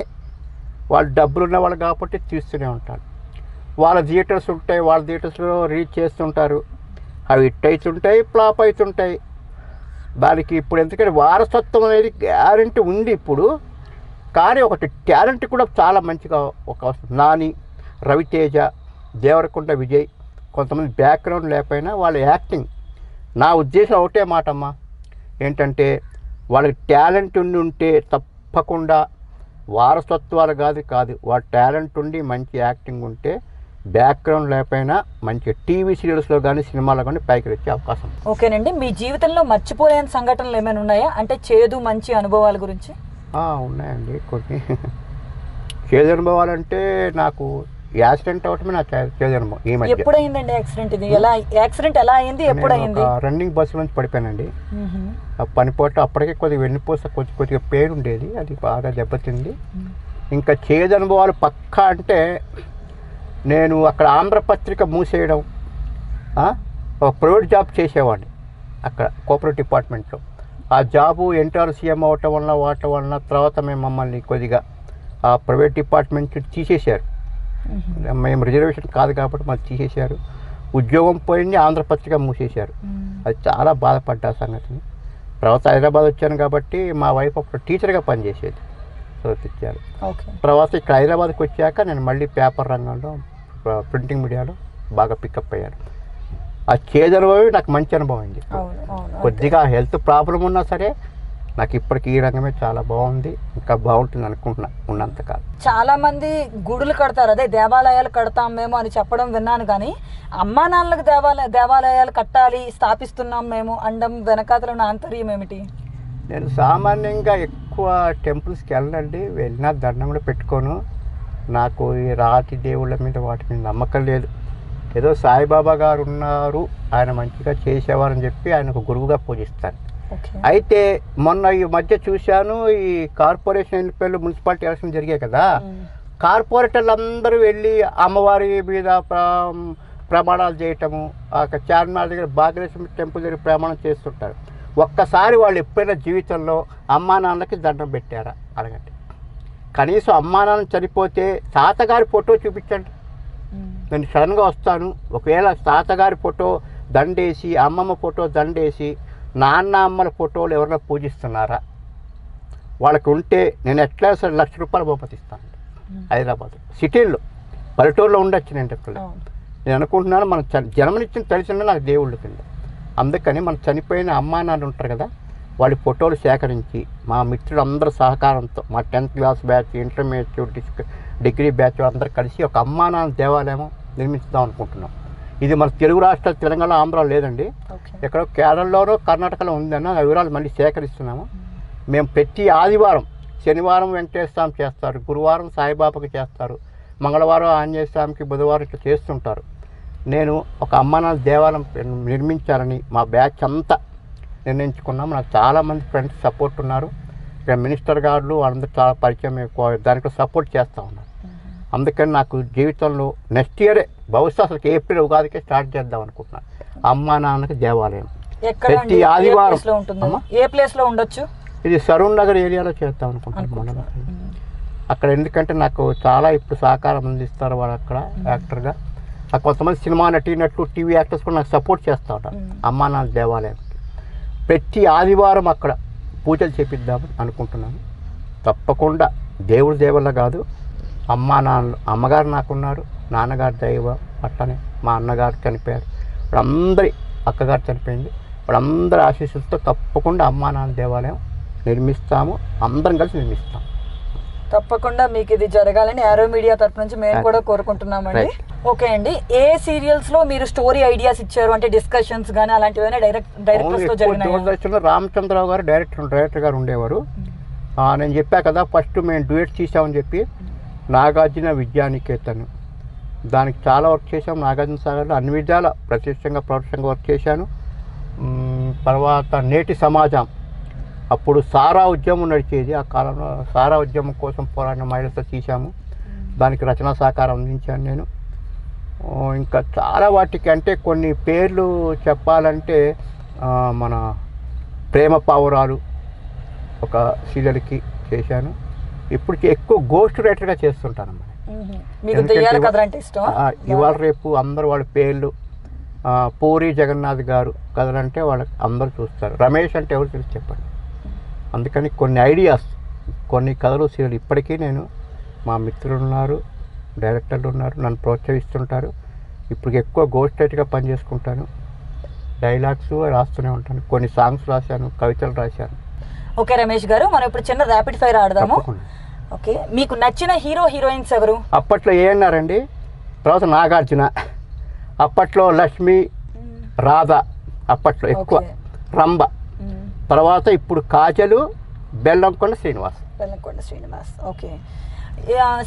వాళ్ళు డబ్బులు ఉన్న వాళ్ళు కాబట్టి తీస్తూనే ఉంటారు. వాళ్ళ థియేటర్స్ ఉంటాయి, వాళ్ళ థియేటర్స్లో రీచ్ చేస్తుంటారు. అవి హిట్ అవుతుంటాయి, ఫ్లాప్ అవుతుంటాయి. దానికి ఇప్పుడు ఎందుకంటే వారసత్వం అనేది గ్యారెంటీ ఉంది ఇప్పుడు, కానీ ఒకటి టాలెంట్ కూడా చాలా మంచిగా ఒక నాని, రవితేజ, దేవరకొండ విజయ్, కొంతమంది బ్యాక్గ్రౌండ్ లేకపోయినా వాళ్ళ యాక్టింగ్. నా ఉద్దేశం ఒకటే మాటమ్మా, ఏంటంటే వాళ్ళకి టాలెంట్ ఉంటే తప్పకుండా వారసత్వాలు కాదు వాళ్ళ టాలెంట్ ఉండి మంచి యాక్టింగ్ ఉంటే బ్యాక్గ్రౌండ్ లేకపోయినా మంచి టీవీ సీరియల్స్లో కానీ సినిమాలో కానీ పైకి వచ్చే అవకాశం. ఓకేనండి, మీ జీవితంలో మర్చిపోలేని సంఘటనలు ఏమైనా ఉన్నాయా? అంటే చేదు మంచి అనుభవాల గురించి. ఉన్నాయండి కొన్ని. చేదు అనుభవాలు అంటే నాకు యాక్సిడెంట్ అవటమే నా చేదు అనుభవం. ఈ మధ్య ఎప్పుడు అయిందండి యాక్సిడెంట్? ఇది యాక్సిడెంట్ ఎలా అయింది, ఎప్పుడు అయింది? రన్నింగ్ బస్సు నుంచి పడిపోయానండి. ఆ పనిపోట అప్పటికే కొద్దిగా వెన్నుపూస కొద్దిగా పెయిన్ ఉండేది, అది బాగా దెబ్బతింది. ఇంకా చేదు అనుభవాలు పక్కా అంటే నేను అక్కడ ఆంధ్రపత్రిక మూసేయడం, ఒక ప్రైవేట్ జాబ్ చేసేవాడిని అక్కడ కోఆపరేటివ్ డిపార్ట్మెంట్లో. ఆ జాబు ఎన్టీఆర్ సీఎం అవటం వలన తర్వాత మమ్మల్ని కొద్దిగా ఆ ప్రైవేట్ డిపార్ట్మెంట్ తీసేశారు. మేము రిజర్వేషన్ కాదు కాబట్టి మాకు తీసేశారు. ఉద్యోగం పోయింది, ఆంధ్రపత్రిక మూసేశారు. అది చాలా బాధపడ్డా సంగతిని. తర్వాత హైదరాబాద్ వచ్చాను కాబట్టి మా వైఫ్ అప్పుడు టీచర్గా పనిచేసేది, చదివించారు. తర్వాత ఇక్కడ హైదరాబాద్కి వచ్చాక నేను మళ్ళీ పేపర్ రంగంలో ప్రింటింగ్ మీడియాలో బాగా పికప్ అయ్యాను. ఆ చేదు అనుభవం నాకు మంచి అనుభవం అయింది. కొద్దిగా హెల్త్ ప్రాబ్లం ఉన్నా సరే నాకు ఇప్పటికి ఈ రంగమే చాలా బాగుంది, ఇంకా బాగుంటుంది అనుకుంటున్నా ఉన్నంతకాలం. చాలా మంది గుడులు కడతారు, అదే దేవాలయాలు కడతాం మేము అని చెప్పడం విన్నాను. కానీ అమ్మా నాన్నలకు దేవాలయాలు కట్టాలి, స్థాపిస్తున్నాం మేము అండం వెనకాతల ఉన్న ఆంతర్యం ఏమిటి? నేను సామాన్యంగా ఎక్కువ టెంపుల్స్కి వెళ్ళండి, వెళ్ళినా దండం కూడా పెట్టుకోను. నాకు ఈ రాతి దేవుళ్ళ మీద వాటి మీద నమ్మకం లేదు. ఏదో సాయిబాబా గారు ఉన్నారు, ఆయన మంచిగా చేసేవారని చెప్పి ఆయన ఒక గురువుగా పూజిస్తాను. అయితే మొన్న ఈ మధ్య చూశాను, ఈ కార్పొరేషన్ ఎన్నికలు మున్సిపాలిటీ ఎలక్షన్ జరిగాయి కదా, కార్పొరేటర్లు అందరూ వెళ్ళి అమ్మవారి మీద ప్రమాణాలు చేయటము, ఆ చార్మినార్ దగ్గర భాగ్యలక్ష్మి టెంపుల్ దగ్గర ప్రమాణం చేస్తుంటారు. ఒక్కసారి వాళ్ళు ఎప్పుడైనా జీవితంలో అమ్మా నాన్నకి దండం పెట్టారా అడగండి. కనీసం అమ్మా నాన్న చనిపోతే తాతగారి ఫోటో చూపించండి, నేను సడన్గా వస్తాను. ఒకవేళ తాతగారి ఫోటో దండేసి, అమ్మమ్మ ఫోటో దండేసి, నాన్న అమ్మల ఫోటోలు ఎవరైనా పూజిస్తున్నారా? వాళ్ళకి ఉంటే నేను ఎట్లా సరే ₹1,00,000 బహుమతిస్తాను. హైదరాబాద్ సిటీల్లో, పల్లెటూరులో ఉండొచ్చు. నేను అనుకుంటున్నాను మన జన్మనిచ్చిన తెలిసిన నాకు దేవుళ్ళు కింద. అందుకని మన చనిపోయిన అమ్మా నాన్న ఉంటారు కదా, వాళ్ళ ఫోటోలు సేకరించి మా మిత్రులందరూ సహకారంతో, మా 10th class batch, intermediate, degree batch అందరూ కలిసి ఒక అమ్మా నాన్న దేవాలయం నిర్మించుదాం అనుకుంటున్నాం. ఇది మన తెలుగు రాష్ట్రాలు, తెలంగాణ, ఆంధ్రాలో లేదండి, ఎక్కడో కేరళలోనో కర్ణాటకలో ఉందన్న వివరాలు మళ్ళీ సేకరిస్తున్నాము. మేము ప్రతి ఆదివారం, శనివారం వెంకటేశ్వర స్వామి చేస్తారు, గురువారం సాయిబాబాకి చేస్తారు, మంగళవారం ఆంజనేయ స్వామికి, బుధవారం ఇట్లా చేస్తుంటారు. నేను ఒక అమ్మానాన్న దేవాలయం నిర్మించాలని మా బ్యాచ్ అంతా నిర్ణయించుకున్నాము. నాకు చాలామంది ఫ్రెండ్స్ సపోర్ట్ ఉన్నారు. ఇక్కడ మినిస్టర్ గారు వాళ్ళందరూ చాలా పరిచయం, దానికి సపోర్ట్ చేస్తూ ఉన్నారు. అందుకని నాకు జీవితంలో నెక్స్ట్ ఇయరే, బహుశా అసలు ఏప్రిల్ ఉగాదికే స్టార్ట్ చేద్దాం అనుకుంటున్నాను అమ్మా నాన్నకి దేవాలయం. ప్రతి ఆదివారం. ఏ ప్లేస్లో ఉండొచ్చు? ఇది సరూర్ నగర్ ఏరియాలో చేద్దాం అనుకుంటున్నాను. అక్కడ ఎందుకంటే నాకు చాలా ఇప్పుడు సహకారం అందిస్తారు వాళ్ళు అక్కడ యాక్టర్గా. కొంతమంది సినిమా నటీనట్లు, టీవీ యాక్టర్స్ కూడా నాకు సపోర్ట్ చేస్తూ ఉంటారు. అమ్మా నాన్న దేవాలయం ప్రతి ఆదివారం అక్కడ పూజలు చేపిద్దామని అనుకుంటున్నాను. తప్పకుండా దేవుడి దేవుళ్ళ కాదు, అమ్మా నాన్నలు, అమ్మగారు నాకున్నారు, నాన్నగారు దైవం, అట్లనే మా అన్నగారు చనిపోయారు, వాళ్ళందరి అక్కగారు చనిపోయింది, వాళ్ళందరి ఆశీస్సులతో తప్పకుండా అమ్మా నాన్న దేవాలయం నిర్మిస్తాము, అందరం కలిసి నిర్మిస్తాం. తప్పకుండా మీకు ఇది జరగాలని యారో మీడియా తరపు నుంచి మేము కూడా కోరుకుంటున్నామండి. ఓకే అండి, ఏ సీరియల్స్ లో మీరు స్టోరీ ఐడియాస్ ఇచ్చారు అంటే డిస్కషన్స్ కానీ అలాంటివైనా డైరెక్టర్స్ తో జరిగినాయా? దూరదర్శన్లో రామచంద్రరావు గారు డైరెక్టర్ గారు ఉండేవారు. నేను చెప్పా కదా ఫస్ట్ మేము డ్యూయట్ తీసామని చెప్పి, నాగార్జున విద్యానికేతన్, దానికి చాలా వర్క్ చేశాము. నాగార్జున సాగర్లో అన్ని విధాల ప్రత్యక్షంగా పరోక్షంగా వర్క్ చేశాను. తర్వాత నేటి సమాజం, అప్పుడు సారా ఉద్యమం నడిచేది, ఆ కాలంలో సారా ఉద్యమం కోసం పోరాడిన మహిళలతో తీశాము, దానికి రచనా సహకారం అందించాను నేను. ఇంకా చాలా వాటికి, అంటే కొన్ని పేర్లు చెప్పాలంటే మన ప్రేమ పావురాలు ఒక సీరియల్కి చేశాను. ఇప్పుడు ఎక్కువ గోస్ట్ రైటర్గా చేస్తుంటాను. ఇవాళ రేపు అందరూ వాళ్ళ పేర్లు, పూరి జగన్నాథ్ గారు కథలంటే వాళ్ళకి అందరూ చూస్తారు, రమేష్ అంటే ఎవరు తెలుసు చెప్పండి. అందుకని కొన్ని ఐడియాస్, కొన్ని కథలు సీరియల్ ఇప్పటికీ నేను, మా మిత్రులు ఉన్నారు, డైరెక్టర్లు ఉన్నారు, నన్ను ప్రోత్సహిస్తుంటారు. ఇప్పుడు ఎక్కువ గోస్ట్ రైటర్గా పనిచేసుకుంటాను, డైలాగ్స్ రాస్తూనే ఉంటాను, కొన్ని సాంగ్స్ రాశాను, కవితలు రాశాను. ఓకే రమేష్ గారు, మనం ఇప్పుడు చిన్న ర్యాపిడ్ ఫైర్ ఆడదాము. తప్పకుండా. ఓకే, మీకు నచ్చిన హీరో హీరోయిన్స్ ఎవరు? అప్పట్లో ఏమన్నారండి, తర్వాత నాగార్జున, అప్పట్లో లక్ష్మి, రాధ, అప్పట్లో ఎక్కువ ఓకే. రంభ, తర్వాత ఇప్పుడు కాజలు, బెల్లంకొండ శ్రీనివాస్. బెల్లంకొండ శ్రీనివాస్. ఓకే,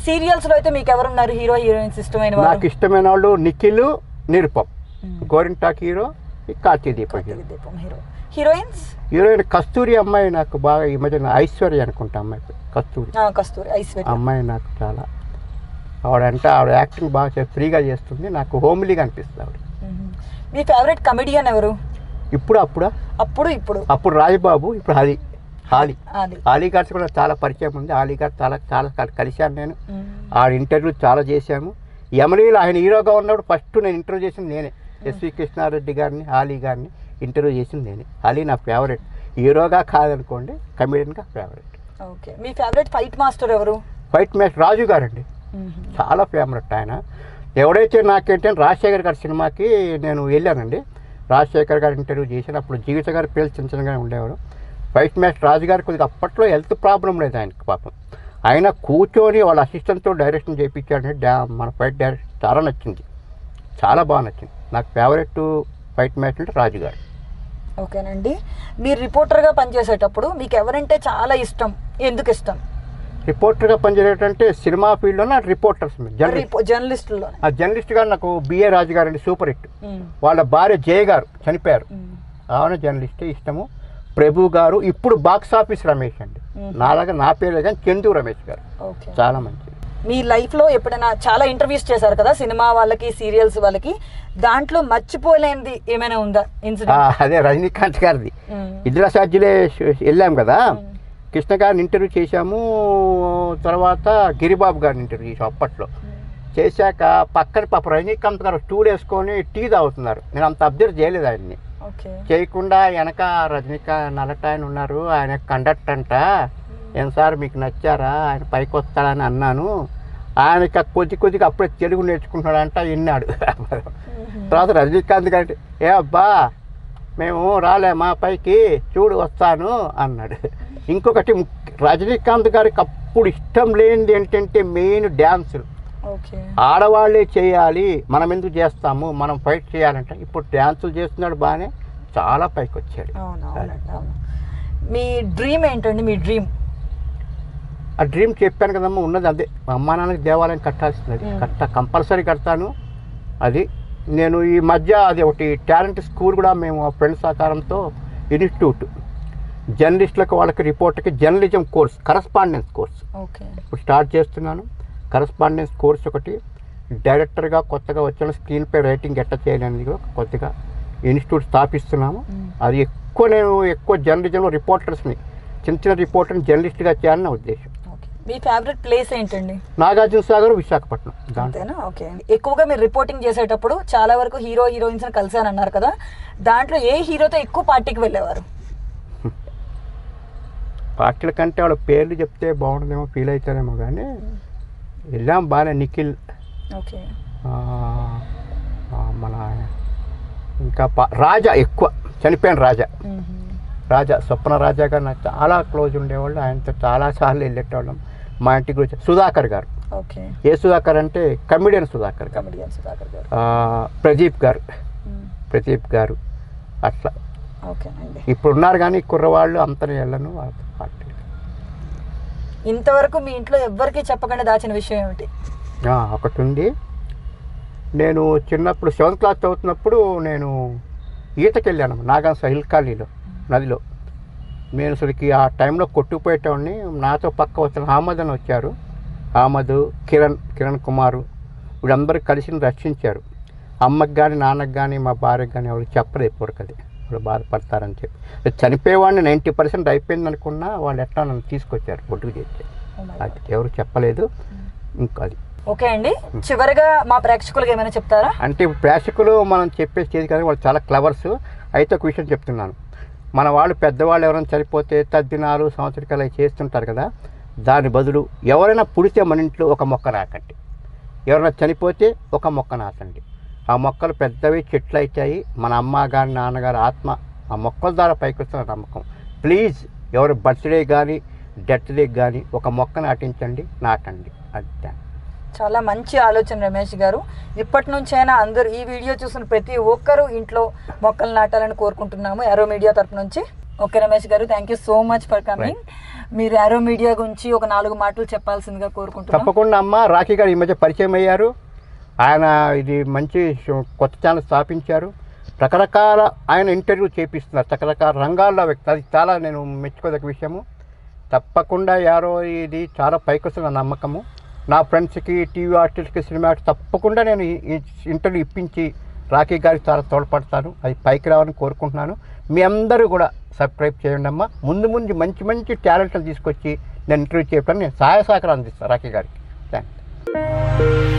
సీరియల్స్ లో అయితే మీకు ఎవరున్నారు హీరో హీరోయిన్స్ ఇష్టమైన నాకు వారు? ఇష్టమైన వాళ్ళు నిఖిల్, నిరుపం, గోరింటాక్ హీరో, కార్తీ దీపం హీరో. కార్తీక దీపం హీరో. హీరోయిన్స్? హీరోయిన్ కస్తూరి అమ్మాయి నాకు బాగా ఈ మధ్యన, ఐశ్వర్య అనుకుంటా అమ్మాయి కస్తూరి. కస్తూరి, ఐశ్వర్య అమ్మాయి నాకు చాలా, ఆవిడ యాక్టింగ్ బాగా ఫ్రీగా చేస్తుంది, నాకు హోమ్లీగా అనిపిస్తుంది ఆవిడ. మీ ఫేవరెట్ కమెడియన్ ఎవరు? ఇప్పుడు అప్పుడు అప్పుడు ఇప్పుడు అప్పుడు రాజబాబు, ఇప్పుడు హాలీ. అది. హాలీ గారితో కూడా చాలా పరిచయం ఉంది. హాలీ గారు చాలా చాలా కలిశాను నేను. ఆడ ఇంటర్వ్యూ చాలా చేశాము. యమలీలో ఆయన హీరోగా ఉన్నప్పుడు ఫస్ట్ నేను ఇంటర్వ్యూ చేసింది నేనే. ఎస్వి కృష్ణారెడ్డి గారిని, హాలీ గారిని ఇంటర్వ్యూ చేసింది నేనే. హాలీ నా ఫేవరెట్, హీరోగా కాదనుకోండి, కమెడియన్గా ఫేవరెట్. ఓకే, మీ ఫేవరెట్ ఫైట్ మాస్టర్ ఎవరు? ఫైట్ మాస్టర్ రాజు గారండి, చాలా ఫేవరెట్ ఆయన. ఎవడైతే నాకేంటంటే రాజశేఖర్ గారి సినిమాకి నేను వెళ్ళానండి, రాజశేఖర్ గారు ఇంటర్వ్యూ చేశాను. అప్పుడు జీవిత గారి పేరు చిన్న చిన్నగా ఉండేవారు. ఫైట్ మాస్టర్ రాజు గారు కొద్దిగా అప్పట్లో హెల్త్ ప్రాబ్లం లేదు ఆయనకి పాపం. ఆయన కూర్చొని వాళ్ళ అసిస్టెంట్తో డైరెక్షన్ చేయించాడంటే మన ఫైట్ డైరెక్షన్ చాలా నచ్చింది, చాలా బాగా నచ్చింది. నాకు ఫేవరెట్ ఫైట్ మాస్టర్ అంటే రాజు గారు. ఓకేనండి, మీరు రిపోర్టర్గా పనిచేసేటప్పుడు మీకు ఎవరంటే చాలా ఇష్టం, ఎందుకు ఇష్టం? రిపోర్టర్గా పనిచేయటంటే సినిమా ఫీల్డ్లోనే రిపోర్టర్స్ జర్నలిస్టుల్లో. ఆ జర్నలిస్ట్ గారు నాకు బిఏ రాజు గారు అండి, సూపర్ హిట్. వాళ్ళ భార్య జయ గారు చనిపోయారు, ఆవిడ జర్నలిస్టే ఇష్టము. ప్రభు గారు, ఇప్పుడు బాక్స్ ఆఫీస్ రమేష్ అండి, నాలాగా నా పేరు కానీ చందు రమేష్ గారు, చాలా మంచిది. మీ లైఫ్లో ఎప్పుడైనా చాలా ఇంటర్వ్యూస్ చేశారు కదా, సినిమా వాళ్ళకి సీరియల్స్ వాళ్ళకి, దాంట్లో మర్చిపోలేనిది ఏమైనా ఉందా ఇన్సిడెంట్? అదే రజనీకాంత్ గారిది, ఇందిరా సాధ్యులే వెళ్ళాం కదా, కృష్ణ గారిని ఇంటర్వ్యూ చేశాము. తర్వాత గిరిబాబు గారిని ఇంటర్వ్యూ చేసాం. అప్పట్లో చేశాక పక్కన పాప రజనీకాంత్ గారు స్టూల్ వేసుకొని టీ తాగుతున్నారు. నేను అంత అబ్జర్వ్ చేయలేదు ఆయన్ని, చేయకుండా వెనక రజనీకాంత్ నల్లట ఆయన ఉన్నారు, ఆయన కండక్టర్ అంట, ఏం సార్ మీకు నచ్చారా, ఆయన పైకి వస్తాడని అన్నాను. ఆయనకి కొద్దిగా అప్పుడే తెలుగు నేర్చుకుంటున్నాడంట, విన్నాడు. తర్వాత రజనీకాంత్ గారి, ఏ అబ్బా మేము రాలేమా పైకి, చూడు వస్తాను అన్నాడు. ఇంకొకటి రజనీకాంత్ గారికి అప్పుడు ఇష్టం లేనిది ఏంటంటే మెయిన్ డ్యాన్సులు. ఆడవాళ్ళే చేయాలి, మనం ఎందుకు చేస్తాము, మనం ఫైట్ చేయాలంటే. ఇప్పుడు డ్యాన్సులు చేస్తున్నాడు బాగానే, చాలా పైకి వచ్చాడు. మీ డ్రీమ్ ఏంటండి? మీ డ్రీమ్? ఆ డ్రీమ్ చెప్పాను కదమ్మా, ఉన్నది అదే, మా అమ్మా నాన్నకి దేవాలయం కట్టాల్సింది, కంపల్సరీ కడతాను. అది నేను ఈ మధ్య అది ఒకటి టాలెంట్ స్కూల్ కూడా మేము ఫ్రెండ్స్ సహకారంతో ఇన్స్టిట్యూట్ జర్నలిస్టులకు వాళ్ళకి రిపోర్టర్కి జర్నలిజం కోర్స్, కరస్పాండెన్స్ కోర్స్ ఇప్పుడు స్టార్ట్ చేస్తున్నాను. కరస్పాండెన్స్ కోర్స్ ఒకటి, డైరెక్టర్గా కొత్తగా వచ్చిన స్క్రీన్ పై రైటింగ్ ఎట్లా చేయాలనేది కూడా కొద్దిగా ఇన్స్టిట్యూట్ స్థాపిస్తున్నాము. అది నేను ఎక్కువ జర్నలిజంలో రిపోర్టర్స్ని, చిన్న రిపోర్టర్ని జర్నలిస్ట్గా చేయాలని నా ఉద్దేశం. మీ ఫేవరెట్ ప్లేస్ ఏంటండి? నాగార్జున సాగర్, విశాఖపట్నం. అంతేనా? ఓకే అండి. ఎక్కువగా మీరు రిపోర్టింగ్ చేసేటప్పుడు చాలా వరకు హీరో హీరోయిన్స్ కలిసానన్నారు కదా, దాంట్లో ఏ హీరోతో ఎక్కువ పార్టీకి వెళ్ళేవారు? పార్టీల కంటే వాళ్ళ పేర్లు చెప్తే బాగుంటుందేమో, ఫీల్ అవుతారేమో, కానీ వెళ్ళాం బాగానే. నిఖిల్, మన ఇంకా రాజా, ఎక్కువ చనిపోయిన రాజా స్వప్న రాజా గారు నాకు చాలా క్లోజ్ ఉండేవాళ్ళు, ఆయనతో చాలాసార్లు వెళ్ళేటవాళ్ళం. మా ఇంటికి వచ్చి సుధాకర్ గారు, ఏ సుధాకర్ అంటే కమెడియన్ సుధాకర్ గారు, ప్రదీప్ గారు అట్లా. ఇప్పుడు ఉన్నారు కానీ కుర్రవాళ్ళు అంతనే వెళ్ళను వాళ్ళతో పార్టీ. ఇంతవరకు మీ ఇంట్లో ఎవ్వరికీ చెప్పకుండా దాచిన విషయం ఏమిటి? ఒకటి ఉంది. నేను చిన్నప్పుడు 7th క్లాస్ చదువుతున్నప్పుడు నేను ఈతకి వెళ్ళాను నాగాంస హిల్ కాలనీలో, నదిలో. నేను అసలుకి ఆ టైంలో కొట్టుకుపోయేటవాడిని. నాతో పక్క వచ్చిన అహ్మద్ అని వచ్చారు, అహ్మద్, కిరణ్ కుమారు, వీళ్ళందరూ కలిసి రక్షించారు. అమ్మకి కానీ నాన్నకి కానీ మా భార్యకి కానీ ఎవరికి చెప్పలేదు ఇప్పటికది, వాళ్ళు బాధపడతారని చెప్పి. చనిపోయేవాడిని 90% అయిపోయింది అనుకున్నా, వాళ్ళు ఎట్లా నన్ను తీసుకొచ్చారు, ఒడ్డుకు చేశారు. అది ఎవరు చెప్పలేదు. ఇంకా అది ఓకే అండి. చివరిగా మా ప్రేక్షకులకు ఏమైనా చెప్తారా? అంటే ప్రేక్షకులు మనం చెప్పే స్టేజ్ కానీ వాళ్ళు చాలా క్లవర్స్. అయితే ఒక విషయం చెప్తున్నాను, మన వాళ్ళు పెద్దవాళ్ళు ఎవరైనా చనిపోతే తద్దినాలు సంవత్సరికాలు అవి చేస్తుంటారు కదా, దాని బదులు ఎవరైనా పుడితే మన ఇంట్లో ఒక మొక్క నాకండి, ఎవరైనా చనిపోతే ఒక మొక్క నాటండి. ఆ మొక్కలు పెద్దవి చెట్లు అవుతాయి, మన అమ్మ గారి నాన్నగారి ఆత్మ ఆ మొక్కల ద్వారా పైకి వస్తున్న నమ్మకం. ప్లీజ్ ఎవరి బర్త్డే కానీ డెత్డే కానీ ఒక మొక్క నాటించండి, నాటండి. అంతే. చాలా మంచి ఆలోచన రమేష్ గారు. ఇప్పటి నుంచైనా అందరూ ఈ వీడియో చూసిన ప్రతి ఒక్కరూ ఇంట్లో మొక్కలు నాటాలని కోరుకుంటున్నాము యారో మీడియా తరపు నుంచి. ఓకే రమేష్ గారు, thank you so much for coming. మీరు యారో మీడియా గురించి ఒక 4 మాటలు చెప్పాల్సిందిగా కోరుకుంటున్నాను. తప్పకుండా అమ్మ. రాఖీ గారు ఈ మధ్య పరిచయం అయ్యారు. ఆయన ఇది మంచి కొత్త ఛానల్ స్థాపించారు. రకరకాల ఆయన ఇంటర్వ్యూ చేపిస్తున్నారు రకరకాల రంగాల్లో వ్యక్తి. అది చాలా నేను మెచ్చుకోదగ్గ విషయము. తప్పకుండా యారో ఇది చాలా పైకొస్తున్న నమ్మకము. నా ఫ్రెండ్స్కి, టీవీ ఆర్టిస్ట్కి, సినిమా తప్పకుండా నేను ఈ ఇంటర్వ్యూ ఇప్పించి రాఖీ గారికి చాలా తోడ్పడతాను. అది పైకి రావాలని కోరుకుంటున్నాను. మీ అందరూ కూడా సబ్స్క్రైబ్ చేయండి అమ్మా. ముందు మంచి మంచి టాలెంట్ని తీసుకొచ్చి నేను ఇంటర్వ్యూ చేయడానికి నేను సహాయ సహకారం అందిస్తాను రాఖీ గారికి. థ్యాంక్స్.